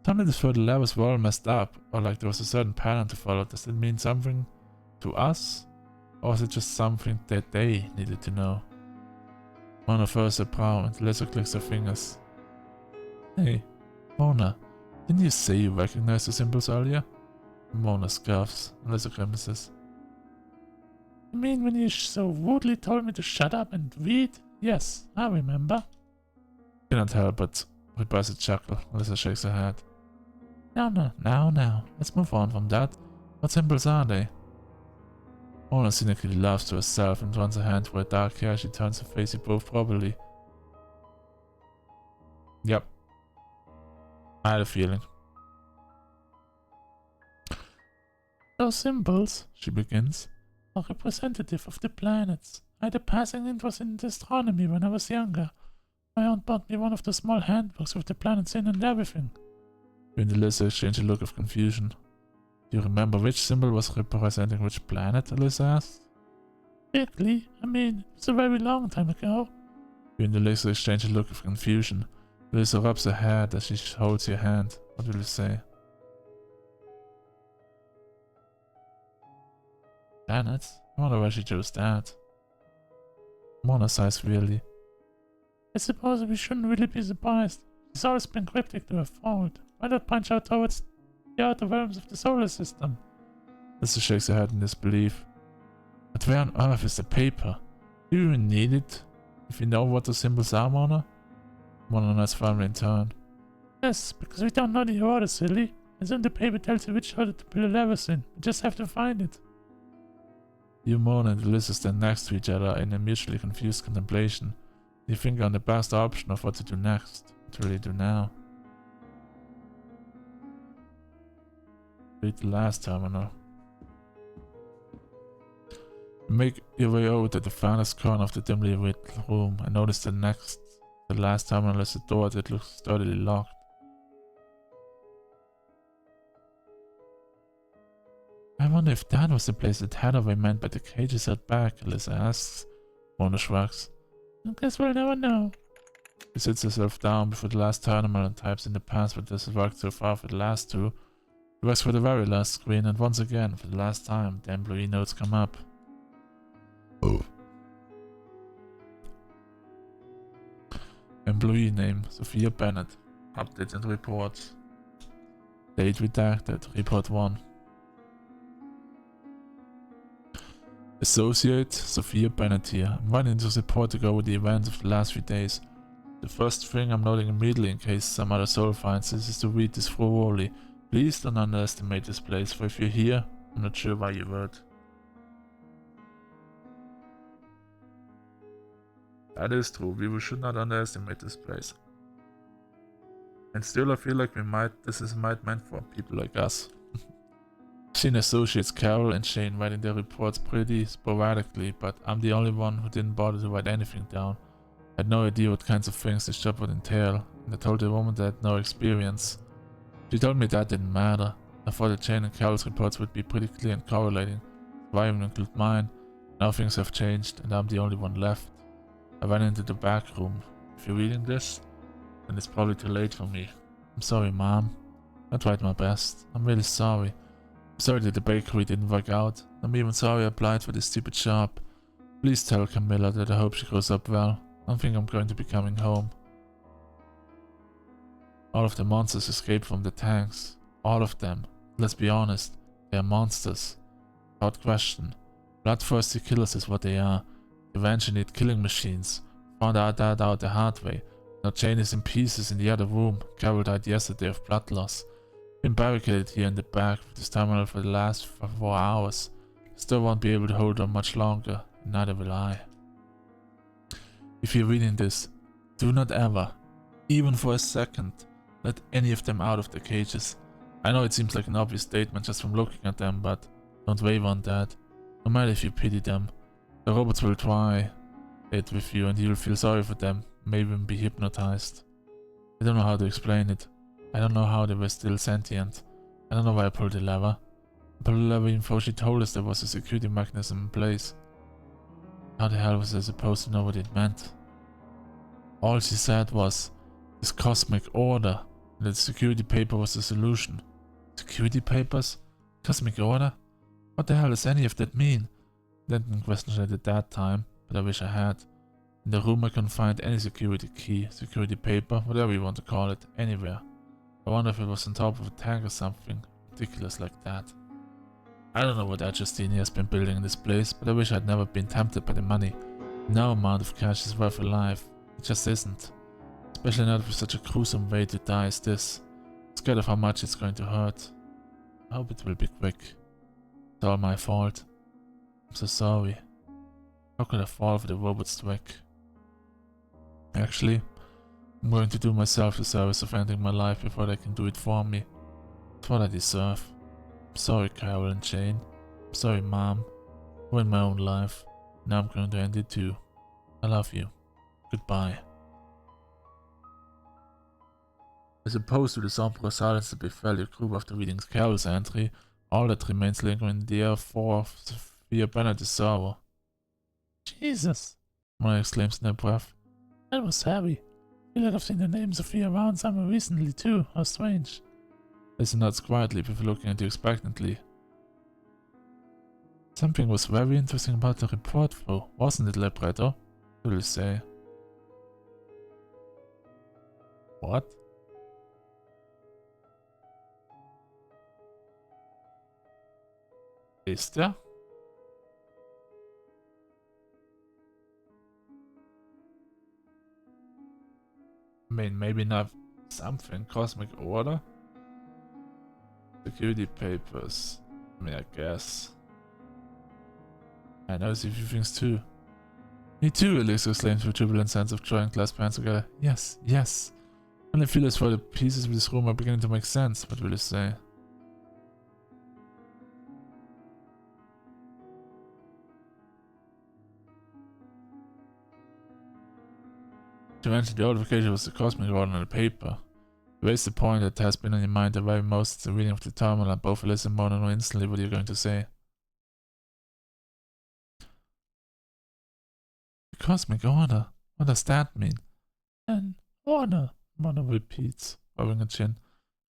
Sounded as though the levels were all messed up, or like there was a certain pattern to follow. Does it mean something to us? Or is it just something that they needed to know? Mona furrows her brow and Alyssa clicks her fingers. Hey, Mona, didn't you say you recognized the symbols earlier? Mona scoffs. Alyssa grimaces. You mean when you so rudely told me to shut up and read? Yes, I remember. Cannot help but repress a chuckle. Alyssa shakes her head. Now. Let's move on from that. What symbols are they? Mona cynically laughs to herself and runs her hand through her dark hair. She turns her face both properly. Yep. I had a feeling. Those symbols, she begins, are representative of the planets. I had a passing interest in astronomy when I was younger. My aunt bought me one of the small handbooks with the planets in and everything. You and Alyssa exchange a look of confusion. Do you remember which symbol was representing which planet? Alyssa asked. Vaguely. I mean, it was a very long time ago. You and Alyssa exchange a look of confusion. Alyssa rubs her head as she holds your hand. What will you say? Planets? I wonder why she chose that. Mona sighs wearily. I suppose we shouldn't really be surprised. She's always been cryptic to a fault. Why not punch out towards the outer realms of the solar system? Alyssa shakes her head in disbelief. But where on earth is the paper? Do you even need it? If you know what the symbols are, Mona? Mona nods firmly in turn. Yes, because we don't know the order, silly. And then the paper tells you which order to put the levers in. We just have to find it. You, Mona, and Alyssa stand next to each other in a mutually confused contemplation. You think on the best option of what to do next. What to really do now. Read the last terminal. You make your way over to the farthest corner of the dimly lit room and notice the last terminal is a door that looks sturdily locked. I wonder if that was the place that Hathaway meant by the cages out back, Alyssa asks. Mona shrugs. I guess we'll never know. She sits herself down before the last terminal and types in the password that has worked so far for the last two. It works for the very last screen, and once again, for the last time, the employee notes come up. Oh. Employee name, Sophia Bennett. Updates and reports. Date redacted, report 1. Associate, Sophia Bennett here. I'm writing this report to go over the events of the last few days. The first thing I'm noting immediately in case some other soul finds this is to read this thoroughly. Please don't underestimate this place, for if you're here, I'm not sure why you would. That is true, we should not underestimate this place. And still I feel like this is meant for people like us. I've seen associates Carol and Shane writing their reports pretty sporadically, but I'm the only one who didn't bother to write anything down. I had no idea what kinds of things this job would entail, and I told the woman that I had no experience. She told me that didn't matter. I thought that Shane and Carol's reports would be pretty clear and correlating, so I even include mine. Now things have changed, and I'm the only one left. I went into the back room. If you're reading this, then it's probably too late for me. I'm sorry, Mom. I tried my best. I'm really sorry. I'm sorry that the bakery didn't work out. I'm even sorry I applied for this stupid job. Please tell Camilla that I hope she grows up well. I don't think I'm going to be coming home. All of the monsters escaped from the tanks. All of them. Let's be honest. They are monsters. Without question. Bloodthirsty killers is what they are. They've engineered killing machines. Found out that out the hard way. Now Jane is in pieces in the other room. Carol died yesterday of blood loss. Been barricaded here in the back with this terminal for the last 4 hours. Still won't be able to hold on much longer. And neither will I. If you're reading this, do not ever, even for a second, let any of them out of the cages. I know it seems like an obvious statement just from looking at them, but don't waver on that. No matter if you pity them. The robots will try it with you and you'll feel sorry for them, maybe even be hypnotized. I don't know how to explain it. I don't know how they were still sentient. I don't know why I pulled the lever. I pulled the lever even though she told us there was a security mechanism in place. How the hell was I supposed to know what it meant? All she said was, this cosmic order, and that security paper was the solution. Security papers? Cosmic order? What the hell does any of that mean? I didn't question it at that time, but I wish I had. In the room I couldn't find any security key, security paper, whatever you want to call it, anywhere. I wonder if it was on top of a tank or something ridiculous like that. I don't know what Justini has been building in this place, but I wish I'd never been tempted by the money. No amount of cash is worth a life. It just isn't. Especially not with such a gruesome way to die as this. I'm scared of how much it's going to hurt. I hope it will be quick. It's all my fault. I'm so sorry. How could I fall for the robot's trick? Actually, I'm going to do myself the service of ending my life before they can do it for me. It's what I deserve. I'm sorry, Carol and Jane. I'm sorry, Mom. I ruined my own life. Now I'm going to end it too. I love you. Goodbye. As opposed to the somber silence that befell your group after reading Carol's entry, all that remains lingering in the air for Sophia Bennett is sorrow. Jesus! Mona exclaims in a breath. That was heavy. I feel like I've seen the name Sophia around somewhere recently too. How strange. Listen nods quietly before looking at you expectantly. Something was very interesting about the report though, wasn't it, Libretto? What will you say? What? Is there? I mean, maybe not something. Cosmic order? Security papers. I mean, I guess. I notice a few things too. Me too, Elixir exclaims with a jubilant sense of joy and clasp hands together. Yes, yes. And I feel as though the pieces of this room are beginning to make sense. What will you say? To mention the old vacation was the cosmic order on the paper. You raise the point that has been on your mind the very most the reading of the terminal, and both Alyssa and Mona know instantly what you're going to say. The cosmic order? What does that mean? An order, Mona repeats, rubbing her chin.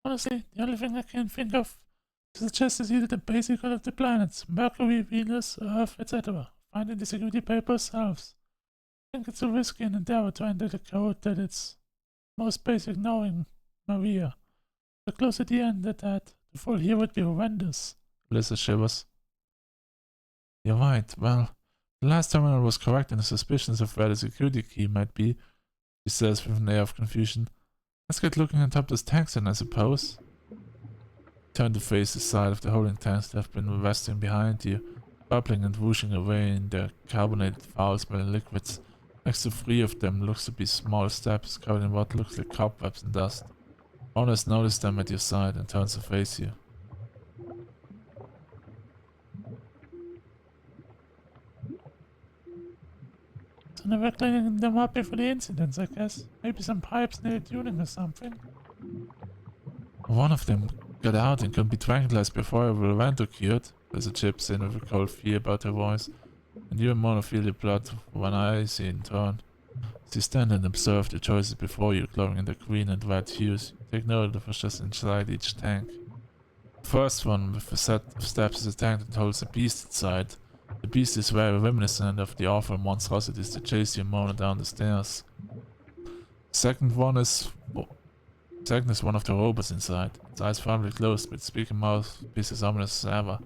Honestly, the only thing I can think of to suggest is either the basic order of the planets, Mercury, Venus, Earth, etc. Finding the security paper ourselves. I think it's a risky endeavor to enter the code that it's most basic knowing Maria. The closer the end at that, the fall here would be horrendous. Alyssa shivers. You're right, well, the last terminal was correct in the suspicions of where the security key might be, she says with an air of confusion. Let's get looking on top of this tank then, I suppose. Turn to face the side of the holding tanks that have been resting behind you, bubbling and whooshing away in their carbonated foul-smelling liquids. Next to 3 of them looks to be small steps covered in what looks like cobwebs and dust. Mona has noticed them at your side and turns to face you. So never cleaning them up before the incidents, I guess. Maybe some pipes needed tuning or something. One of them got out and couldn't be tranquilized before a event occurred. There's a chips in with a cold fear about her voice. And you and Mona feel the blood when I see in turn. As you stand and observe the choices before you, glowing in the green and red hues, you take note of what's just inside each tank. The first one with a set of steps is a tank that holds a beast inside. The beast is very reminiscent of the awful monstrosities that chase you and Mona down the stairs. The second is one of the robots inside. Its eyes firmly closed, but its speaking mouthpiece is ominous as ever.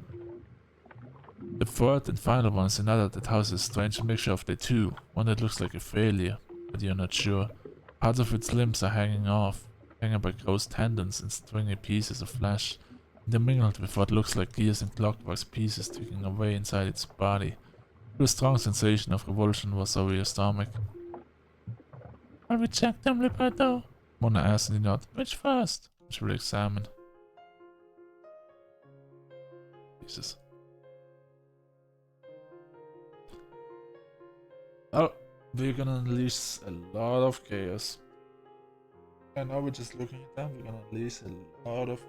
The third and final one is another that houses a strange mixture of the two, one that looks like a failure, but you're not sure. Parts of its limbs are hanging off, hanging by gross tendons and stringy pieces of flesh, intermingled with what looks like gears and clockwork pieces ticking away inside its body. A strong sensation of revulsion was over your stomach. Will we check them, Libretto? Mona asked in the nod. Which first? Which will examine. Jesus. Oh, we're gonna unleash a lot of chaos. And now we're just looking at them. We're gonna unleash a lot of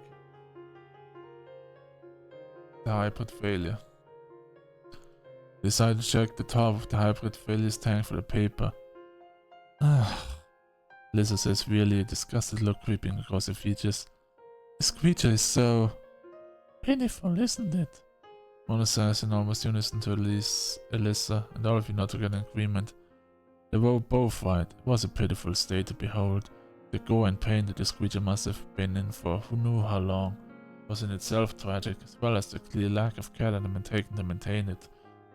the hybrid failure. Decide to check the top of the hybrid failure's tank for the paper. Lisa says, really, a disgusted look creeping across her features. This creature is so pitiful, isn't it? Mona says in almost unison to Alyssa, and all of you nod together in agreement. They were both right. It was a pitiful state to behold. The gore and pain that this creature must have been in for who knew how long was in itself tragic, as well as the clear lack of care that had been taken to maintain it.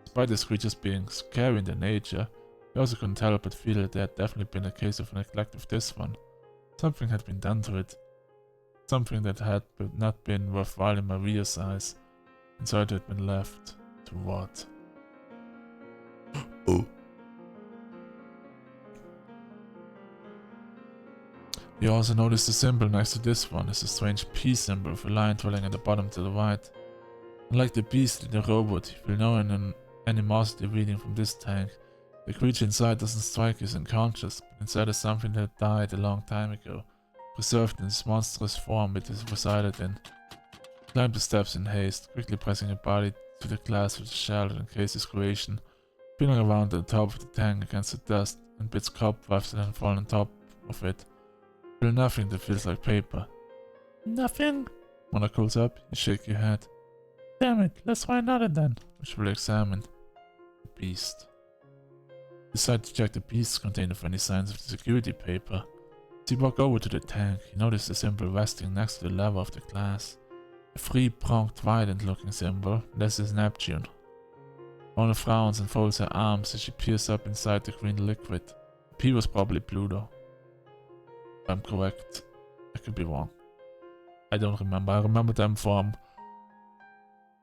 Despite these creatures being scary in their nature, you also couldn't help but feel that there had definitely been a case of neglect of this one. Something had been done to it. Something that had not been worthwhile in Maria's eyes. And so it had been left to rot. Oh. You also notice the symbol next to this one is a strange P symbol with a lion dwelling at the bottom to the right. Unlike the beast in the robot, you feel no animosity reading from this tank. The creature inside doesn't strike you as unconscious, but inside is something that died a long time ago, preserved in this monstrous form it is resided in. Climb the steps in haste, quickly pressing your body to the glass with a shell that encases creation, feeling around at the top of the tank against the dust and bits cobwebs that fall on top of it. Feel nothing that feels like paper. Nothing? Mona calls up, you shake your head. Damn it, let's try another then, which will examine. The beast. Decide to check the beast's container for any signs of the security paper. As you walk over to the tank, you notice the symbol resting next to the lever of the glass. A three-pronged trident-looking symbol, this is Neptune. Mona frowns and folds her arms as she peers up inside the green liquid. The P was probably blue though. If I'm correct. I could be wrong. I don't remember. I remember them from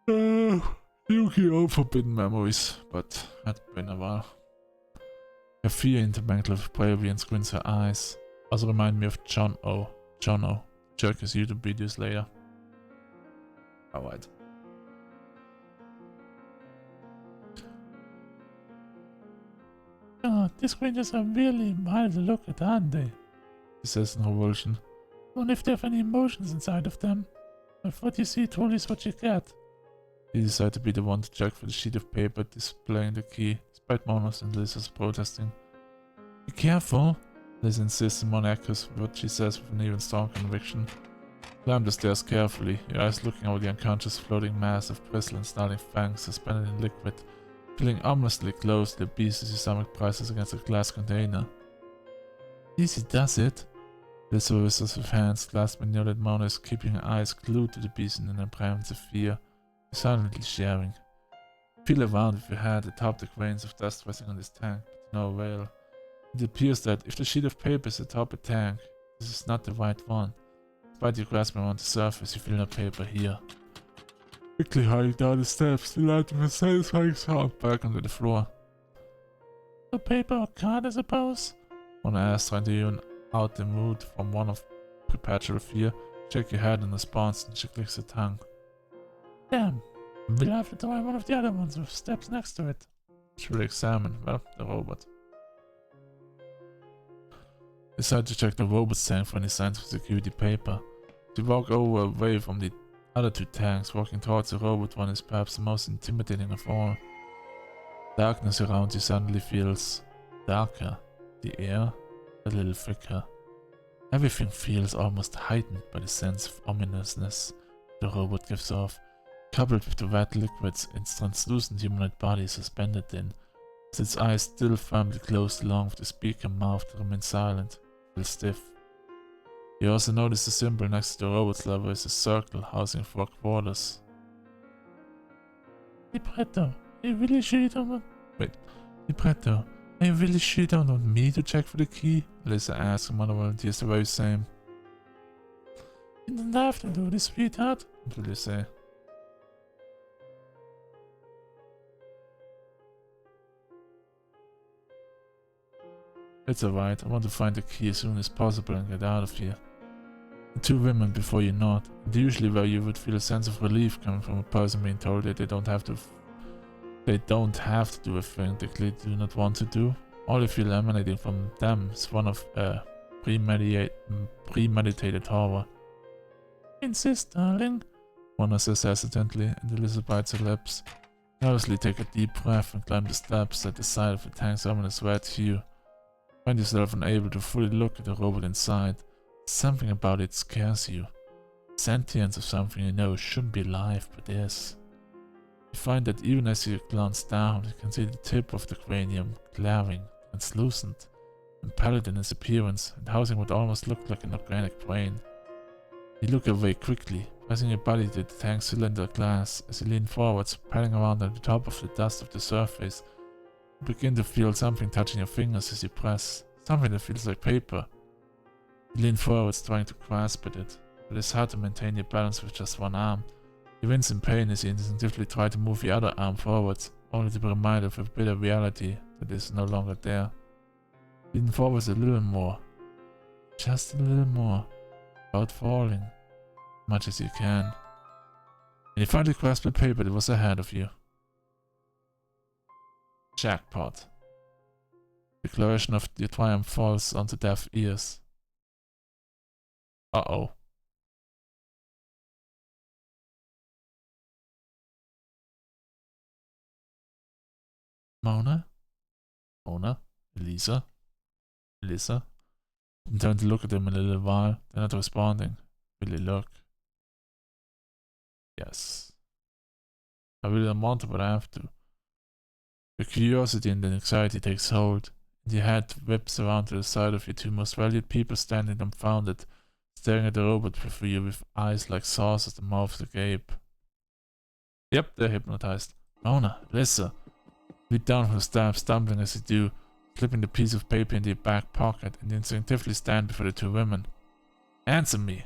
Yu-Gi-Oh! Forbidden Memories, but had been a while. Her fear intermingled with bravery and squints her eyes. Also remind me of John O. Jerk his YouTube videos later. Alright. God, these creatures are really mild to look at, aren't they? She says in revulsion. I wonder if they have any emotions inside of them. But what you see truly is what you get. You decide to be the one to check for the sheet of paper displaying the key, despite Mona's and Lisa's protesting. Be careful, Liz insists, and Mona echoes what she says with an even stronger conviction. Climb the stairs carefully, your eyes looking over the unconscious floating mass of bristle and snarling fangs suspended in liquid, feeling ominously close to the beast as your stomach presses against a glass container. Easy does it. Liz whistles with hands clasped and know that Mona is keeping her eyes glued to the beast in an apprehensive fear. Silently sharing. Feel around with your head atop the grains of dust resting on this tank, but to no avail. It appears that if the sheet of paper is atop a tank, this is not the right one. Despite your grasping around the surface, you feel no paper here. Quickly hurrying down the steps, lighting a satisfying sound back onto the floor. No paper or card, I suppose? Mona asks, trying to even out the mood from one of perpetual fear. Shake your head in response and she clicks her tongue. Damn, we'll have to try one of the other ones with steps next to it. Which will examine, well, the robot. Decide to check the robot's tank for any signs of security paper. You walk away from the other two tanks, walking towards the robot one is perhaps the most intimidating of all. Darkness around you suddenly feels darker, the air a little thicker. Everything feels almost heightened by the sense of ominousness the robot gives off, coupled with the red liquids its translucent humanoid body suspended in, as its eyes still firmly closed along with the speaker mouth to remain silent, feel stiff. You also notice the symbol next to the robot's lever is a circle housing 4 quarters. Libretto, are you really sure you don't want... Libretto, are you really sure you don't want me to check for the key? Alyssa asks, and one of the volunteers the very same. You don't have to do this, sweetheart, what will you say? It's alright, I want to find the key as soon as possible and get out of here. The two women before you nod, and usually where you would feel a sense of relief coming from a person being told that they don't have to They don't have to do a thing they clearly do not want to do. All you feel emanating from them is one of premeditated horror. Insist, darling, Mona says hesitantly, and Elisa bites her lips. Nervously take a deep breath and climb the steps at the side of the tank's ominous red hue. Find yourself unable to fully look at the robot inside. Something about it scares you. Sentience of something you know shouldn't be alive, but is. You find that even as you glance down, you can see the tip of the cranium glaring, translucent, and pallid in its appearance, and housing what almost looked like an organic brain. You look away quickly, pressing your body to the tank's cylinder glass. As you lean forwards, padding around at the top of the dust of the surface, you begin to feel something touching your fingers as you press, something that feels like paper. You lean forwards, trying to grasp at it, but it's hard to maintain your balance with just one arm. You wince in pain as you instinctively try to move the other arm forwards, only to be reminded of a bitter reality that is no longer there. Lean forwards a little more, just a little more, without falling, as much as you can. And you finally grasp the paper that was ahead of you. Jackpot. The declaration of your triumph falls onto deaf ears. Uh-oh. Mona? Mona? Elisa? Elisa? You turn to look at them in a little while. They're not responding. Really look. Yes. I really don't want to, but I have to. Your curiosity and anxiety takes hold, and your head whips around to the side of your two most valued people standing dumbfounded, staring at the robot before you with eyes like saucers and mouths agape. Yep, they're hypnotized. Mona, Elisa. Leap down from the steps, stumbling as you do, slipping the piece of paper into your back pocket, and instinctively stand before the two women. Answer me!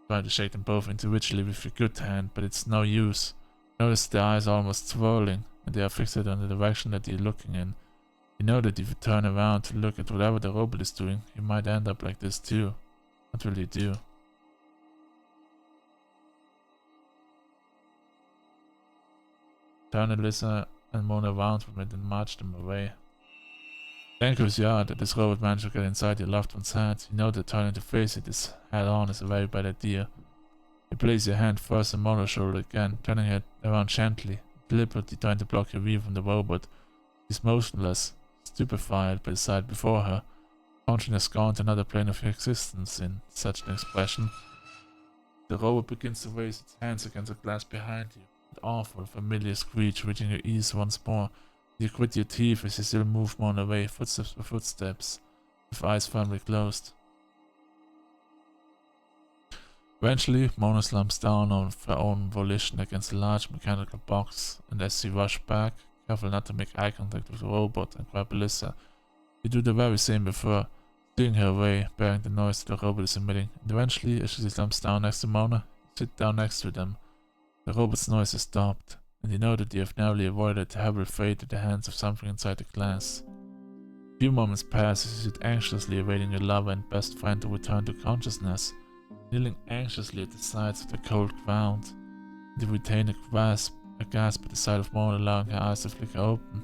Try to shake them both individually with your good hand, but it's no use. Notice their eyes are almost swirling, and they are fixated on the direction that you're looking in. You know that if you turn around to look at whatever the robot is doing, you might end up like this too. What will you do? Turn Elisa and Mona around from it and march them away. Thankful you are that this robot managed to get inside your loved one's head. You know that turning to face it is head on is a very bad idea. You place your hand first on Mona's shoulder again, turning it around gently, deliberately trying to block your view from the robot. She's motionless, stupefied by the sight before her, consciousness gone to another plane of existence in such an expression. The robot begins to raise its hands against the glass behind you. An awful, familiar screech reaching your ears once more. You grit your teeth as you still move Mona away, footsteps by footsteps, with eyes firmly closed. Eventually, Mona slumps down of her own volition against a large mechanical box, and as you rush back, careful not to make eye contact with the robot and grab Elisa, you do the very same before, steering her away, bearing the noise that the robot is emitting, and eventually, as she slumps down next to Mona, you sit down next to them. The robot's noise has stopped, and you know that you have narrowly avoided the terrible fate at the hands of something inside the glass. A few moments pass as you sit anxiously awaiting your lover and best friend to return to consciousness, kneeling anxiously at the sides of the cold ground. You retain a gasp at the sight of Mona, allowing her eyes to flicker open.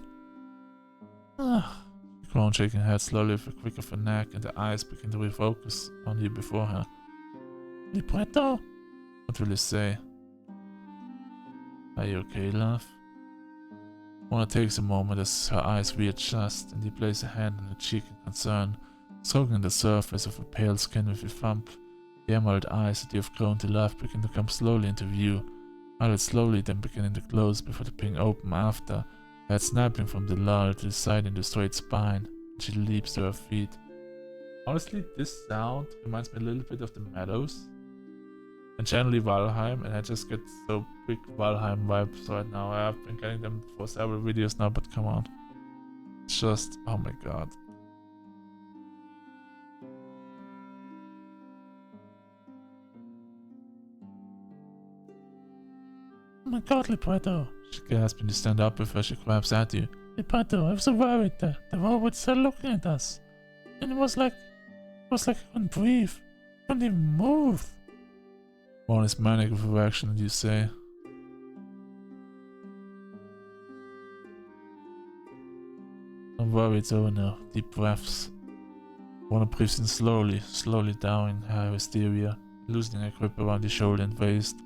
You groan, shaking her head slowly with a quick of her neck, and the eyes begin to refocus on you before her. Libretto? What will you say? Are you okay, love? Mona takes a moment as her eyes readjust, and you place a hand on her cheek in concern, stroking the surface of her pale skin with your thumb. The emerald eyes that you have grown to love begin to come slowly into view, eyelids slowly then beginning to close before they ping open after, her head snapping from the lull to the side into a straight spine, and she leaps to her feet. Honestly, this sound reminds me a little bit of the Meadows, and generally Valheim, and I just get so big Valheim vibes right now. I've been getting them for several videos now, but come on. It's just, oh my god. Oh my god, Libretto, she gasped when you stand up before she grabs at you. Libretto, I was so worried there. The robot still looking at us. And it was like I couldn't breathe. I couldn't even move. One is manic with reaction, and you say, worry, it's over now. Deep breaths. Warner breathes in slowly down her hysteria, loosening her grip around his shoulder and waist.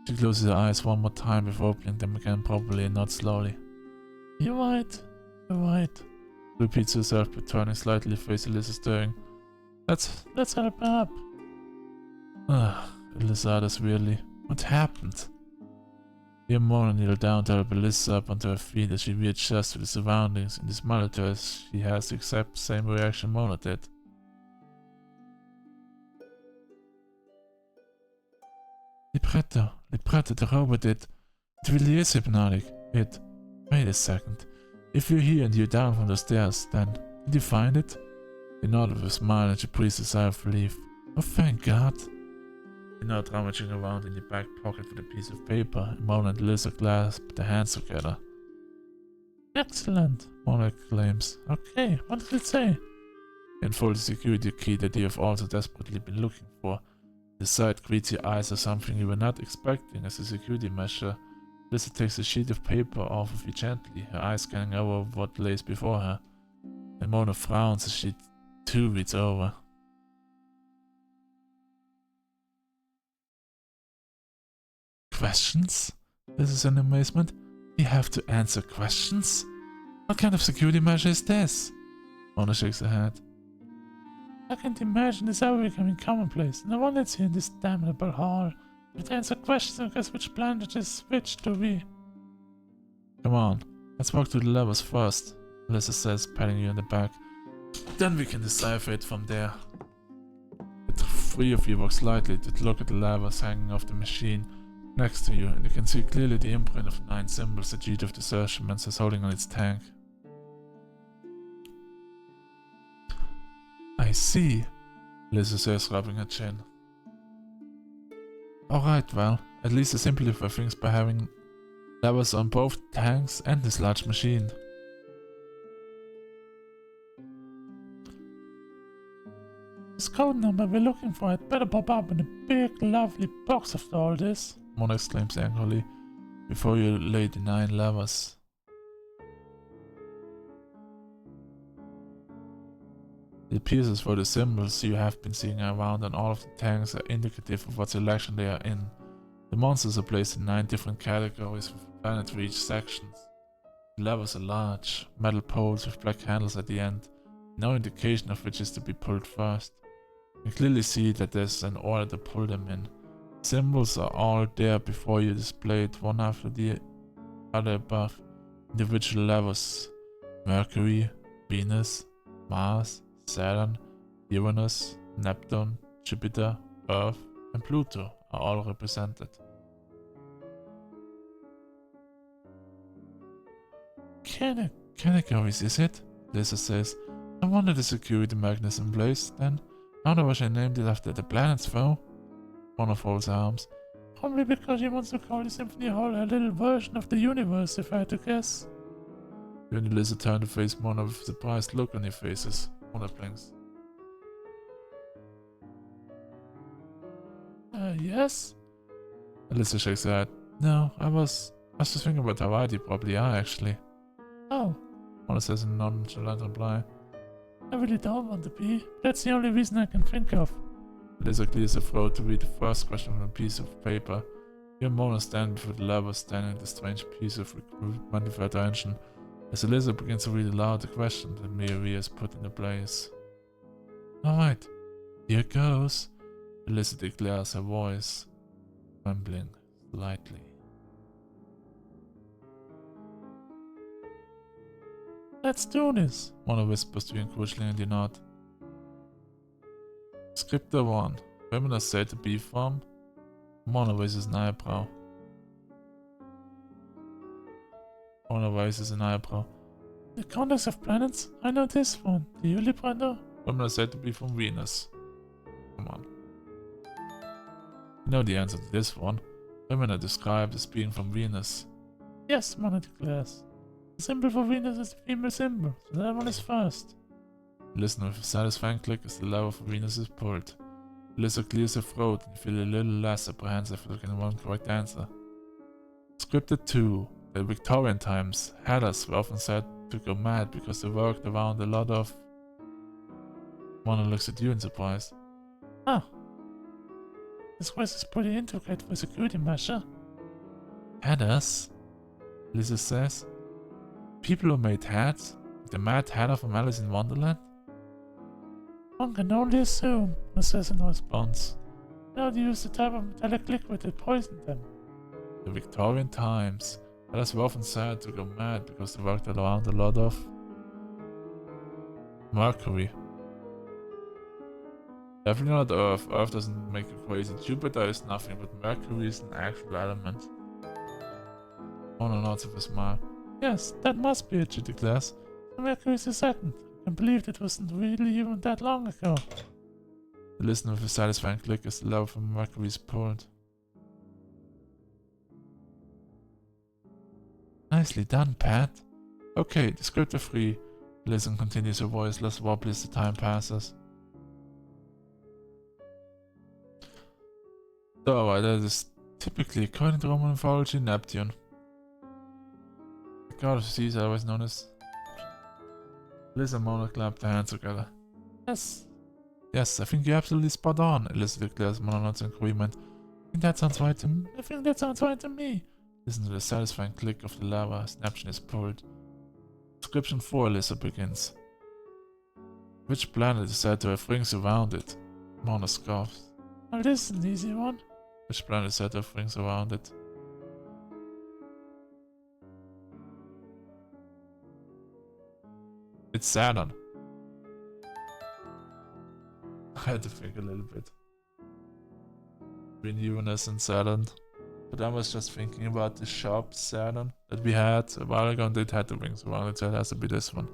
She closes her eyes one more time before opening them again properly and not slowly. You're right. Repeats herself, but turning slightly, face Alyssa stirring. Let's help her up. Alyssa utters weirdly. What happened? Mona kneeled down to help Alyssa up onto her feet as she readjusts to the surroundings. In this monitor, she has the exact same reaction Mona did. Libretto, the robot did. It really is hypnotic. Wait a second. If you're here and you're down from the stairs, then did you find it? He nodded with a smile and she breathed a sigh of relief. Oh, thank God. He now rummaging around in the back pocket for the piece of paper, and Mona and Alyssa clasped their hands together. Excellent, Mona exclaims. Okay, what did it say? He unfolds the security key that you have also desperately been looking for. The sight greets your eyes as something you were not expecting as a security measure. Alyssa takes a sheet of paper off of you gently, her eyes scanning over what lays before her. And Mona frowns as she too reads over. Questions? This is an amazement. You have to answer questions? What kind of security measure is this? Mona shakes her head. I can't imagine this ever becoming commonplace. No one that's here in this damnable hall. If they answer questions and guess which planet it is which to be. Come on, let's walk through the levels first, Alyssa says, patting you on the back. Then we can decipher it from there. The three of you walk slightly to look at the levers hanging off the machine next to you, and you can see clearly the imprint of 9 symbols that each of the instruments is holding on its tank. I see, Alyssa says, rubbing her chin. Alright, well, at least I simplify things by having levers on both tanks and this large machine. This code number we're looking for had better pop up in a big lovely box after all this, Mona exclaims angrily, before you lay the 9 levers. The pieces for the symbols you have been seeing around on all of the tanks are indicative of what selection they are in. The monsters are placed in 9 different categories with a planet for each section. The levers are large, metal poles with black handles at the end, no indication of which is to be pulled first. You can clearly see that there's an order to pull them in. Symbols are all there before you, displayed one after the other above. Individual levers: Mercury, Venus, Mars, Saturn, Uranus, Neptune, Jupiter, Earth, and Pluto are all represented. Categories, is it? Alyssa says. I wonder the security mechanism in place, then. Not I wish I named it after the planets, though. Mona folds her arms. Probably because she wants to call the Symphony Hall a little version of the universe, if I had to guess. You and Alyssa turn to face Mona with a surprised look on your faces. Mona blinks. Yes? Alyssa shakes her head. No, I was just thinking about how right you probably are, actually. Oh, Mona says in a nonchalant reply. I really don't want to be. That's the only reason I can think of. Alyssa clears her throat to read the first question on a piece of paper. You and Mona stand before the lever, standing at the strange piece of recruitment of attention. As Alyssa begins to read aloud the question that Mary has put into place. Alright, here goes, Alyssa declares, her voice trembling slightly. Let's do this, Mona whispers to you encouragingly and you nod. Scriptor 1. Women are said to be from. Mona raises an eyebrow. The context of planets? I know this one. Do you, Libretto? Women are said to be from Venus. Come on. You know the answer to this one. Women are described as being from Venus. Yes, Mona declares. The symbol for Venus is the female symbol, so that one is first. Listen with a satisfying click as the lever for Venus is pulled. Alyssa clears her throat and you feel a little less apprehensive looking one correct answer. Scripted 2. In Victorian times, headers were often said to to go mad because they worked around a lot of... Mona looks at you in surprise. Oh. This place is pretty intricate for security measure. Hatters? Lisa says. People who made hats? Like the Mad Hatter from Alice in Wonderland? One can only assume, the assassin responds. Now they used the type of metallic liquid that poisoned them. The Victorian times. Hatters were often said to go mad because they worked around a lot of... mercury. Definitely not Earth. Earth doesn't make you crazy. Jupiter is nothing, but Mercury is an actual element. Mona nods with a smile. Yes, that must be it, she declares. Mercury is the second. I can't believe it wasn't really even that long ago. You listen with a satisfying click as the lever from Mercury is pulled. Nicely done, Pat. Okay, descriptor 3. Listen continues, her voice less wobbly as the time passes. So, that is typically, according to Roman mythology, Neptune. The god of the seas, otherwise known as... Liz and Mona clap their hands together. Yes. Yes, I think you're absolutely spot on, Elizabeth declares. Mona nods in agreement. I think that sounds right to me. I think that sounds right to me. Listen to the satisfying click of the lever as Neptune is pulled. Description 4, Elizabeth begins. Which planet is said to have rings around it? Mona scoffs. Oh, this is an easy one. Which planet is said to have rings around it? It's Saturn. I had to think a little bit. Between Uranus and Saturn. But I was just thinking about the shop Saturn that we had a while ago, and it had the rings around it, so it has to be this one.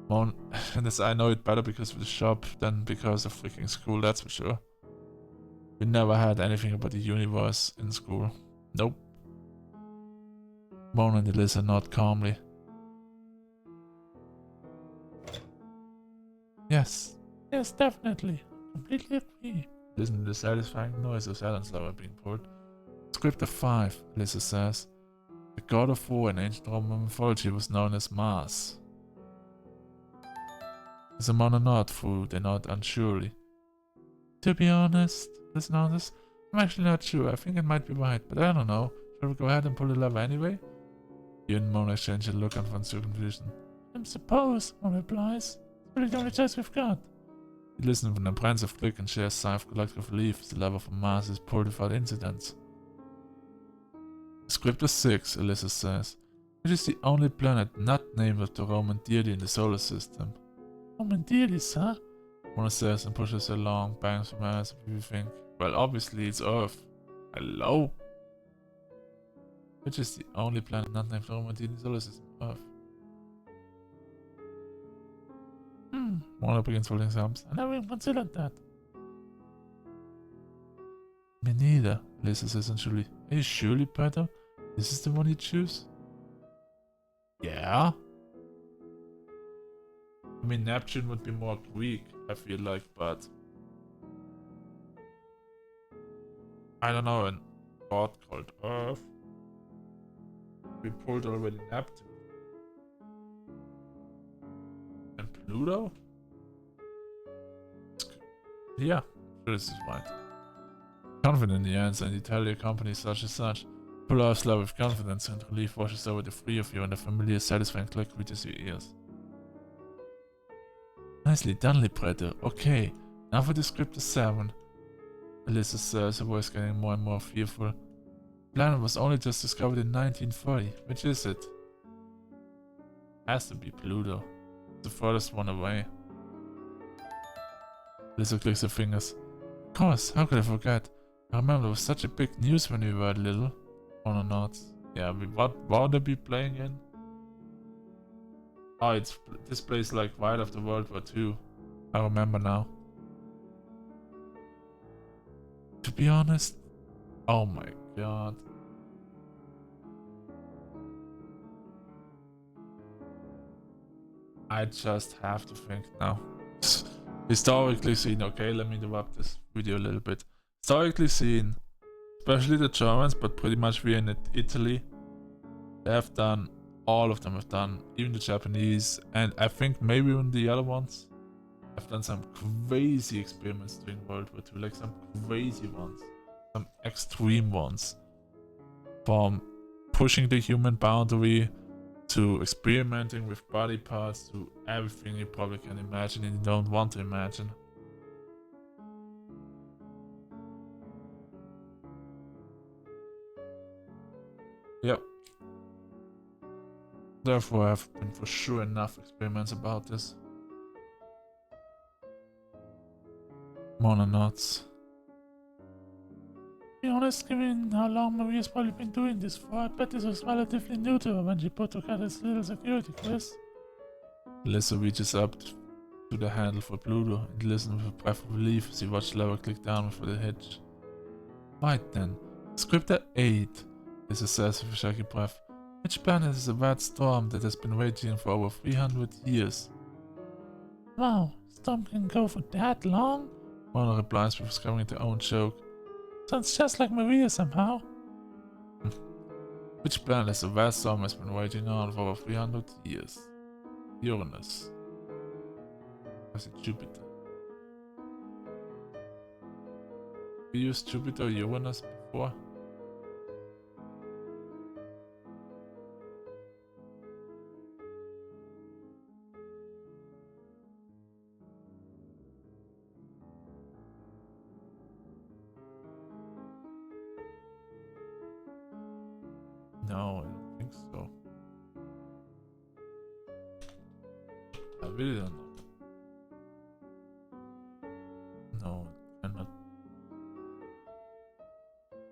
And this, I know it better because of the shop than because of freaking school, that's for sure. We never had anything about the universe in school. Nope. Mona and Elisa nod calmly. Yes. Yes, definitely. Completely agree. Listen to the satisfying noise of Saturn's lever being pulled. Script of 5, Elisa says. The god of war in ancient Roman mythology was known as Mars. As a Mona nod through, they nod unsurely. To be honest, listen on this. I'm actually not sure. I think it might be right, but I don't know. Shall we go ahead and pull the lever anyway? You and Mona exchange a look of confusion. I suppose, Mona replies. It's really the only choice we've got. You listen with an apprehensive click and share a sigh of collective relief as the lever from Mars is pulled without incident. Script of 6, Elisa says. Which is the only planet not named after the Roman deity in the solar system. Roman deities, huh? Mona says and pushes her long bangs from her as if you think, well, obviously it's Earth. Hello? Which is the only planet not named Roman in the solar system? Earth. Mona begins folding his arms. I never even considered that. Me neither, Lisa says unsurely. Are you surely, Peter? This is the one you choose? Yeah? I mean, Neptune would be more Greek, I feel like, but... I don't know, an god called Earth. We pulled already Neptune. And Pluto? Yeah, sure this is right. Confident in the answer, and you tell your company such and such. Pull off slow with confidence, and relief washes over the three of you, and a familiar, satisfying click reaches your ears. Nicely done, libretto. Okay, now for the script of 7. Elisa says, her voice getting more and more fearful. The planet was only just discovered in 1940. Which is it? Has to be Pluto. It's the furthest one away. Elisa clicks her fingers. Of course, how could I forget? I remember it was such a big news when we were little. Mona nods. Yeah, what would they be playing in? Oh, it's this place like right after World War II. I remember now. To be honest, oh my god. I just have to think now. Historically seen, okay, let me interrupt this video a little bit. Historically seen, especially the Germans, but pretty much we in Italy, they have done all of them have done, even the Japanese, and I think maybe even the other ones. I've done some crazy experiments during World War II, like some crazy ones, some extreme ones. From pushing the human boundary to experimenting with body parts to everything you probably can imagine and you don't want to imagine. Yep. Therefore, I have been for sure enough experiments about this. Mononauts. To be honest, given how long Maria's probably been doing this for, I bet this was relatively new to her when she put together this little security quiz. Lisa reaches up to the handle for Pluto and listens with a breath of relief as he watched Laura click down before the hitch. Right then, Scripter 8, Lisa says with a shaky breath. Which planet is a red storm that has been raging for over 300 years? Wow, storm can go for that long? Mona replies before discovering their own joke. Sounds just like Maria somehow. Which planet is a red storm has been raging on for over 300 years? Uranus. Was it Jupiter? We used Jupiter or Uranus before? No, I don't think so. I really don't know. No, it cannot.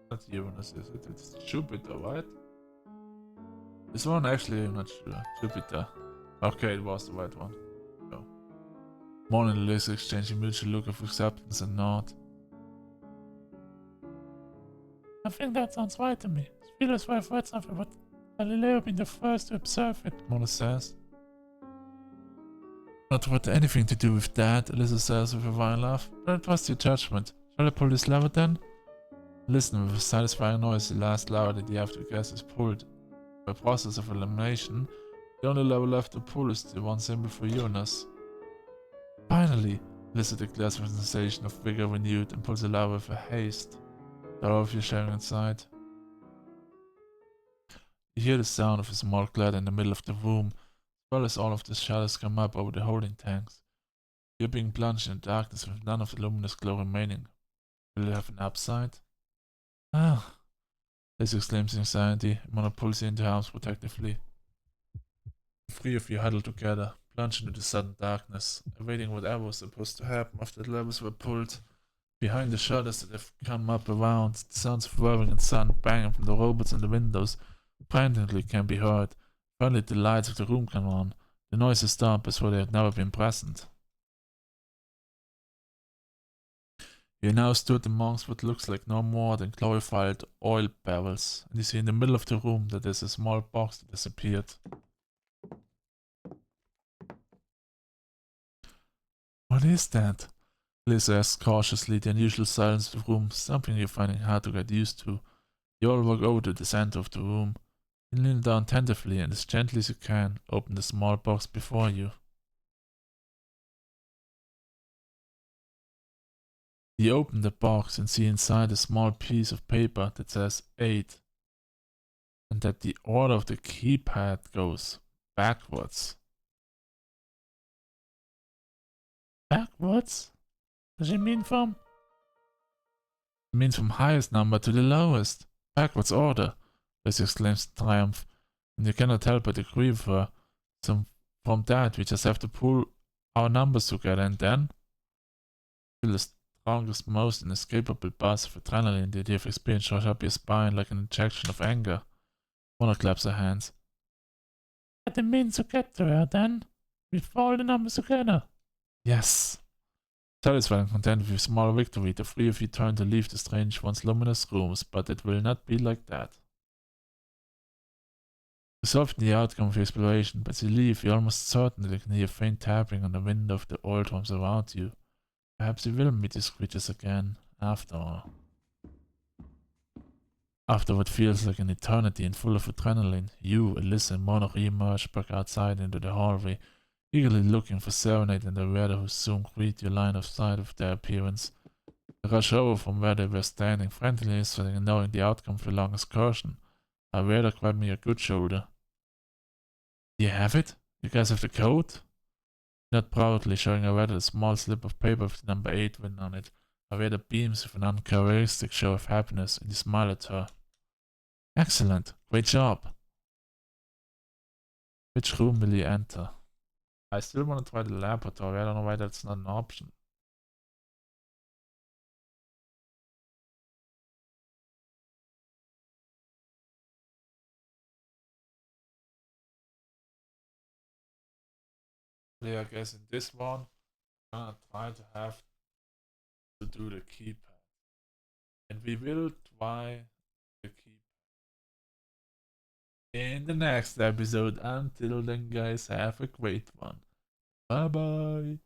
Not Uranus, is it? It's Jupiter, right? This one actually, I'm not sure. Jupiter. Okay, it was the right one. So. Mona and Lisa exchange a mutual look of acceptance and nod. I think that sounds right to me. It feels as I've read something about Galileo being the first to observe it, Mona says. Not what anything to do with that, Lisa says with a wry laugh, but I trust your judgment. Shall I pull this lever then? Listen, with a satisfying noise, the last lever that you have to guess is pulled. By process of elimination, the only lever left to pull is the one symbol for Uranus. Finally, Lisa declares with a sensation of vigor renewed and pulls the lever with a haste that all of you sharing inside. You hear the sound of a small clatter in the middle of the room, as well as all of the shadows come up over the holding tanks. You're being plunged in darkness with none of the luminous glow remaining. Will you have an upside? Ah, Lisa exclaims in anxiety, and Mona pulls you into her arms protectively. The three of you huddle together, plunged into the sudden darkness, awaiting whatever was supposed to happen after the levers were pulled. Behind the shutters that have come up around, the sounds of whirring and sun banging from the robots in the windows frantically can be heard. Finally the lights of the room come on. The noises stop as though they had never been present. You now stood amongst what looks like no more than glorified oil barrels, and you see in the middle of the room that there's a small box that has appeared. What is that? Lisa asks cautiously. The unusual silence of the room, something you're finding hard to get used to. You all walk over to the center of the room. You kneel down tentatively and as gently as you can, open the small box before you. You open the box and see inside a small piece of paper that says 8, and that the order of the keypad goes backwards. Backwards? Does it mean from? It means from highest number to the lowest. Backwards order, Liz exclaims in triumph, and you cannot help but agree with her. So from that we just have to pull our numbers together and then feel the strongest, most inescapable buzz of adrenaline that you have experienced rush up your spine like an injection of anger. Mona claps her hands. But it means to get to her then? With all the numbers together? Yes. Satisfied and content with your small victory, the three of you turn to leave the strange, once luminous rooms, but it will not be like that. Resolved in the outcome of your exploration, but as you leave, you're almost certain that you can hear faint tapping on the window of the old homes around you. Perhaps you will meet these creatures again, after all. After what feels like an eternity and full of adrenaline, you, Alyssa, and Monarch emerge back outside into the hallway, eagerly looking for Serenade and the Raider who soon greet your line of sight with their appearance. They rush over from where they were standing, frantically listening and knowing the outcome of the long excursion. A Raider grabbed me a good shoulder. Do you have it? You guys have the code? Not proudly, showing a rather small slip of paper with the number 8 written on it. Raider beams with an uncharacteristic show of happiness and he smiled at her. Excellent, great job. Which room will you enter? I still want to try the laboratory, I don't know why that's not an option. I guess in this one, I'm gonna try to have to do the keypad. And we will try the keypad in the next episode. Until then, guys, have a great one. Bye bye.